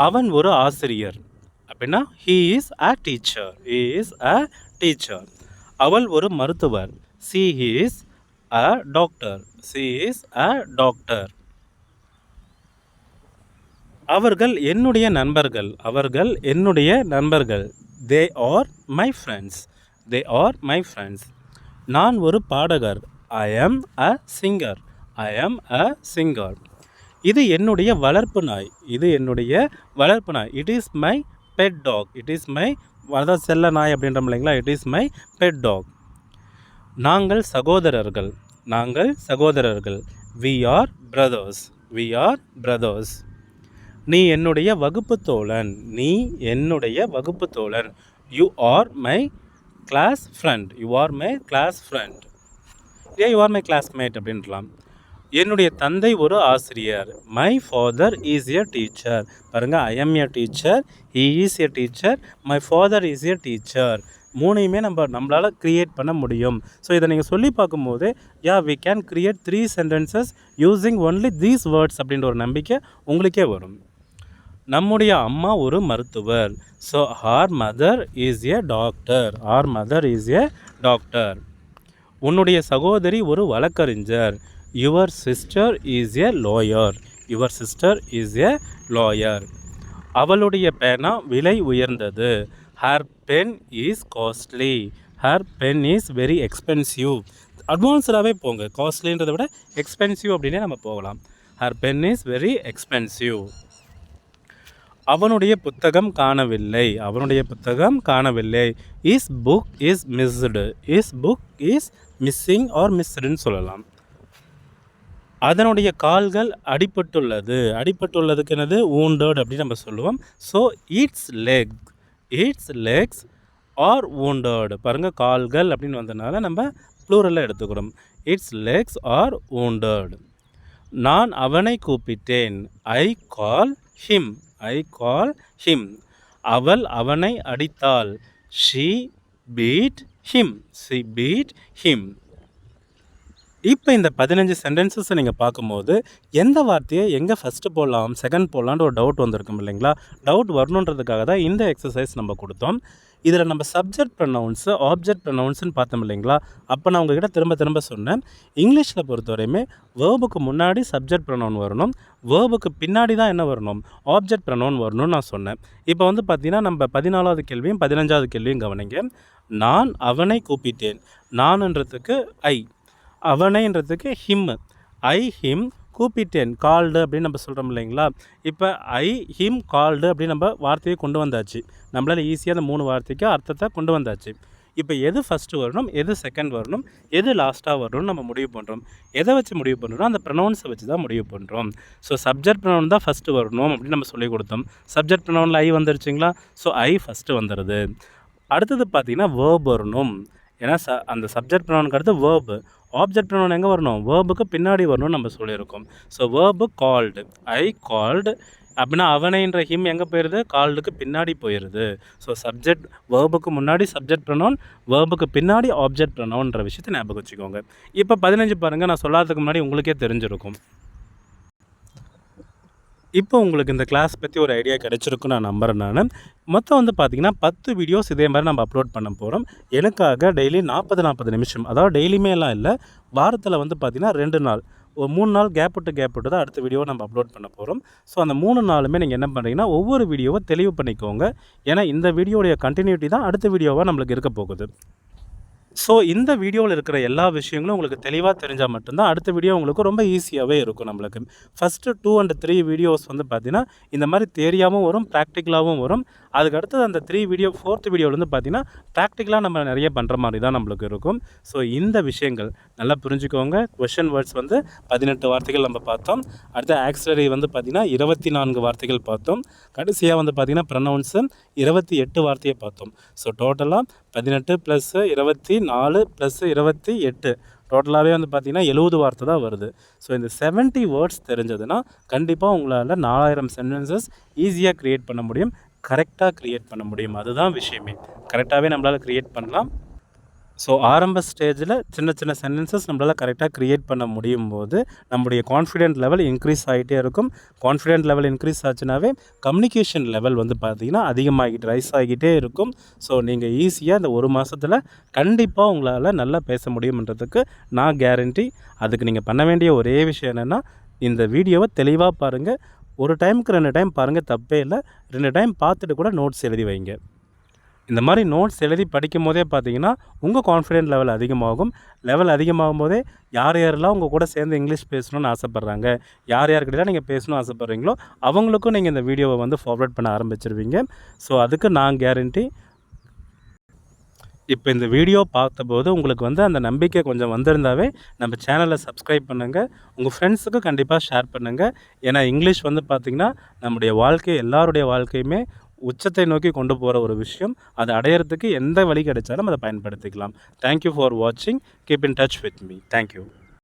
அவன் ஒரு ஆசிரியர் அப்படின்னா he is a teacher, he is a teacher. அவள் ஒரு மருத்துவர், C is a doctor, C is a doctor. அவர்கள் என்னுடைய நண்பர்கள், அவர்கள் என்னுடைய நண்பர்கள். They are my friends, they are my friends. நான் ஒரு பாடகர், ஐ ஆம் அ சிங்கர், ஐ ஆம் அ சிங்கர். இது என்னுடைய வளர்ப்பு நாய், இது என்னுடைய வளர்ப்பு நாய். It is my bed talk. It is my, அதாவது செல்ல நாய் அப்படின்றோம் இல்லைங்களா, it is my bed talk. நாங்கள் சகோதரர்கள். நாங்கள் சகோதரர்கள். we are brothers. we are brothers. நீ என்னுடைய வகுப்பு தோழன். நீ என்னுடைய வகுப்பு தோழன். you are my class friend. you are my class friend. you are my classmate அப்படின்றலாம். என்னுடைய தந்தை ஒரு ஆசிரியர். My father is a teacher. பாருங்கள், I am a teacher, he is a teacher, my father is a teacher. மூணையுமே நம்மளால் create பண்ண முடியும். ஸோ இதை நீங்கள் சொல்லி பார்க்கும்போது we can create 3 sentences using only these words அப்படின்ற ஒரு நம்பிக்கை உங்களுக்கே வரும். நம்முடைய அம்மா ஒரு மருத்துவர். So her mother is a doctor. Her mother is a doctor. உன்னுடைய சகோதரி ஒரு வழக்கறிஞர். Your sister is a lawyer. Your sister is a lawyer. அவளுடைய பேனா விலை உயர்ந்தது. Her pen is costly. Her pen is very expensive. அட்வான்ஸ்டாகவே போங்க, காஸ்ட்லின்றதை விட எக்ஸ்பென்சிவ் அப்படின்னே நம்ம போகலாம். Her pen is very expensive. அவனுடைய புத்தகம் காணவில்லை. அவனுடைய புத்தகம் காணவில்லை. His book is missed. His book is missing or மிஸ்டுன்னு சொல்லலாம். அதனுடைய கால்கள் அடிபட்டுள்ளது. அடிபட்டுள்ளதுக்கு என்னது, wounded அப்படின்னு நம்ம சொல்லுவோம். So its legs are wounded. பாருங்கள், கால்கள் அப்படின்னு வந்ததுனால நம்ம ப்ளூரலில் எடுத்துக்கிறோம். Its legs are wounded. நான் அவனை கூப்பிட்டேன். I call him. I call him. அவள் அவனை அடித்தாள். She beat him. She beat him. இப்போ இந்த 15 சென்டென்சஸை நீங்கள் பார்க்கும்போது எந்த வார்த்தையை எங்கே ஃபஸ்ட்டு போடலாம், செகண்ட் போடலான்ற ஒரு டவுட் வந்திருக்கும் இல்லைங்களா? டவுட் வரணுன்றதுக்காக தான் இந்த எக்ஸசைஸ் நம்ம கொடுத்தோம். இதில் நம்ம சப்ஜெக்ட் ப்ரொனவுன்ஸு, ஆப்ஜெக்ட் ப்ரொனவுன்ஸ்னு பார்த்தோம் இல்லைங்களா? அப்போ நான் உங்ககிட்ட திரும்ப சொன்னேன், இங்கிலீஷில் பொறுத்தவரையுமே வேர்புக்கு முன்னாடி சப்ஜெக்ட் ப்ரொனவுன் வரணும், வேர்புக்கு பின்னாடி தான் என்ன வரணும், ஆப்ஜெக்ட் ப்ரொனவுன் வரணும்னு நான் சொன்னேன். இப்போ வந்து பார்த்திங்கன்னா நம்ம 14வது கேள்வியும் 15வது கேள்வியும் கவனிங்க. நான் அவனை கூப்பிட்டேன். நான்ன்றதுக்கு ஐ, அவனைன்றதுக்கு ஹிம். ஐ ஹிம் கூப்பிட்டேன். கால்டு அப்படின்னு நம்ம சொல்கிறோம் இல்லைங்களா? இப்போ ஐ ஹிம் கால்டு அப்படின்னு நம்ம வார்த்தையை கொண்டு வந்தாச்சு. நம்மளால் ஈஸியாக அந்த 3 வார்த்தைக்கு அர்த்தத்தை கொண்டு வந்தாச்சு. இப்போ எது ஃபஸ்ட்டு வரணும், எது செகண்ட் வரணும், எது லாஸ்ட்டாக வரணும்னு நம்ம முடிவு பண்ணுறோம். எதை வச்சு முடிவு பண்ணுறோம், அந்த ப்ரொனவுன்ஸை வச்சு தான் முடிவு பண்ணுறோம். ஸோ சப்ஜெக்ட் ப்ரொனவுன் தான் ஃபஸ்ட்டு வரணும் அப்படின்னு நம்ம சொல்லி கொடுத்தோம். சப்ஜெக்ட் ப்ரொனவுனில் ஐ வந்துருச்சுங்களா? ஸோ ஐ ஃபஸ்ட்டு வந்துடுது. அடுத்தது பார்த்திங்கன்னா வேர்ப் வரணும். ஏன்னா அந்த சப்ஜெக்ட் ப்ரொனவுனுக்கு அடுத்து வேர்பு. ஆப்ஜெக்ட் ப்ரொனவுன் எங்கே வரணும், வேர்புக்கு பின்னாடி வரணும்னு நம்ம சொல்லியிருக்கோம். So verb called. ஐ கால்டு அப்படின்னா அவனைன்ற ஹிம் எங்கே போயிடுது, கால்டுக்கு பின்னாடி போயிடுது. ஸோ சப்ஜெக்ட் வேர்புக்கு முன்னாடி சப்ஜெக்ட் ப்ரொனவுன், வேர்புக்கு பின்னாடி ஆப்ஜெக்ட் ப்ரொனவுன்ற விஷயத்தை ஞாபகம் வச்சுக்கோங்க. இப்போ 15 பாருங்கள், நான் சொல்லாததுக்கு முன்னாடி உங்களுக்கே தெரிஞ்சிருக்கும். இப்போ உங்களுக்கு இந்த கிளாஸ் பற்றி ஒரு ஐடியா கிடச்சிருக்குன்னு நான் நம்புகிறேன். நான் மொத்தம் வந்து பார்த்திங்கன்னா 10 வீடியோஸ் இதே மாதிரி நம்ம அப்லோட் பண்ண போகிறோம். எனக்காக டெய்லி 40 நிமிஷம், அதாவது டெய்லியுமே எல்லாம் இல்லை, வாரத்தில் வந்து பார்த்திங்கன்னா 2 நாள், ஒரு 3 நாள் கேப் விட்டு தான் அடுத்த வீடியோவை நம்ம அப்லோட் பண்ண போகிறோம். ஸோ அந்த 3 நாளுமே நீங்கள் என்ன பண்ணுறீங்கன்னா ஒவ்வொரு வீடியோவை தெளிவு பண்ணிக்கோங்க. ஏன்னா இந்த வீடியோடைய கண்டினியூட்டி தான் அடுத்த வீடியோவாக நம்மளுக்கு இருக்க போகுது. ஸோ இந்த வீடியோவில் இருக்கிற எல்லா விஷயங்களும் உங்களுக்கு தெளிவாக தெரிஞ்சால் மட்டும்தான் அடுத்த வீடியோ உங்களுக்கு ரொம்ப ஈஸியாகவே இருக்கும். நம்மளுக்கு ஃபஸ்ட்டு 2 and 3 வீடியோஸ் வந்து பார்த்திங்கன்னா இந்த மாதிரி தேரியாகவும் வரும், ப்ராக்டிக்கலாகவும் வரும். அதுக்கு அடுத்தது அந்த 4th வீடியோவில் வந்து பார்த்திங்கன்னா ப்ராக்டிக்கலாக நம்ம நிறைய பண்ணுற மாதிரி தான் நம்மளுக்கு இருக்கும். ஸோ இந்த விஷயங்கள் நல்லா புரிஞ்சுக்கோங்க. கொஷின் வேர்ட்ஸ் வந்து 18 வார்த்தைகள் நம்ம பார்த்தோம். அடுத்த ஆக்சிலரி வந்து பார்த்திங்கன்னா 24 வார்த்தைகள் பார்த்தோம். கடைசியாக வந்து பார்த்திங்கன்னா ப்ரொனவுன்ஸு 28 வார்த்தையை பார்த்தோம். ஸோ டோட்டலாக 18 + 24 + 28 டோட்டலாகவே வந்து பார்த்திங்கன்னா 70 வார்த்தை தான் வருது. ஸோ இந்த 70 வேர்ட்ஸ் தெரிஞ்சதுன்னா கண்டிப்பாக உங்களால் 4000 சென்டென்சஸ் ஈஸியாக க்ரியேட் பண்ண முடியும், கரெக்டாக க்ரியேட் பண்ண முடியும். அதுதான் விஷயமே. கரெக்டாகவே நம்மளால் க்ரியேட் பண்ணலாம். ஸோ ஆரம்ப ஸ்டேஜில் சின்ன சென்டென்சஸ் நம்மளால் கரெக்டாக க்ரியேட் பண்ண முடியும் போது நம்முடைய கான்ஃபிடென்ட் லெவல் இன்க்ரீஸ் ஆகிட்டே இருக்கும். கான்ஃபிடென்ட் லெவல் இன்க்ரீஸ் ஆச்சுனாவே கம்யூனிகேஷன் லெவல் வந்து பார்த்திங்கன்னா அதிகமாகிட்டு ரைஸ் ஆகிட்டே இருக்கும். ஸோ நீங்கள் ஈஸியாக இந்த 1 மாதத்தில் கண்டிப்பாக உங்களால் நல்லா பேச முடியும்ன்றதுக்கு நான் கேரண்டி. அதுக்கு நீங்கள் பண்ண வேண்டிய ஒரே விஷயம் என்னென்னா, இந்த வீடியோவை தெளிவாக பாருங்கள். ஒரு டைமுக்கு 2 டைம் பாருங்கள், தப்பே இல்லை. 2 டைம் பார்த்துட்டு கூட நோட்ஸ் எழுதி வைங்க. இந்த மாதிரி நோட்ஸ் எழுதி படிக்கும் போதே பார்த்தீங்கன்னா உங்கள் கான்ஃபிடென்ட் லெவல் அதிகமாகும். லெவல் அதிகமாகும் போதே யார் யாரெல்லாம் உங்கள் கூட சேர்ந்து இங்கிலீஷ் பேசணும்னு ஆசைப்பட்றாங்க, யார் யார்கிட்டலாம் நீங்கள் பேசணும்னு ஆசைப்பட்றீங்களோ அவங்களுக்கும் நீங்கள் இந்த வீடியோவை வந்து ஃபார்வர்ட் பண்ண ஆரம்பிச்சிருவீங்க. ஸோ அதுக்கு நான் கேரண்டி. இப்போ இந்த வீடியோ பார்த்தபோது உங்களுக்கு வந்து அந்த நம்பிக்கை கொஞ்சம் வந்திருந்தாவே நம்ம சேனலை சப்ஸ்கிரைப் பண்ணுங்கள். உங்கள் ஃப்ரெண்ட்ஸுக்கு கண்டிப்பாக ஷேர் பண்ணுங்கள். ஏன்னா இங்கிலீஷ் வந்து பார்த்திங்கன்னா நம்முடைய வாழ்க்கை, எல்லாருடைய வாழ்க்கையுமே உச்சத்தை நோக்கி கொண்டு போகிற ஒரு விஷயம். அதை அடையிறதுக்கு எந்த வழி கிடைச்சாலும் அதை பயன்படுத்திக்கலாம். தேங்க்யூ ஃபார் வாட்சிங். Keep in touch with me. Thank you.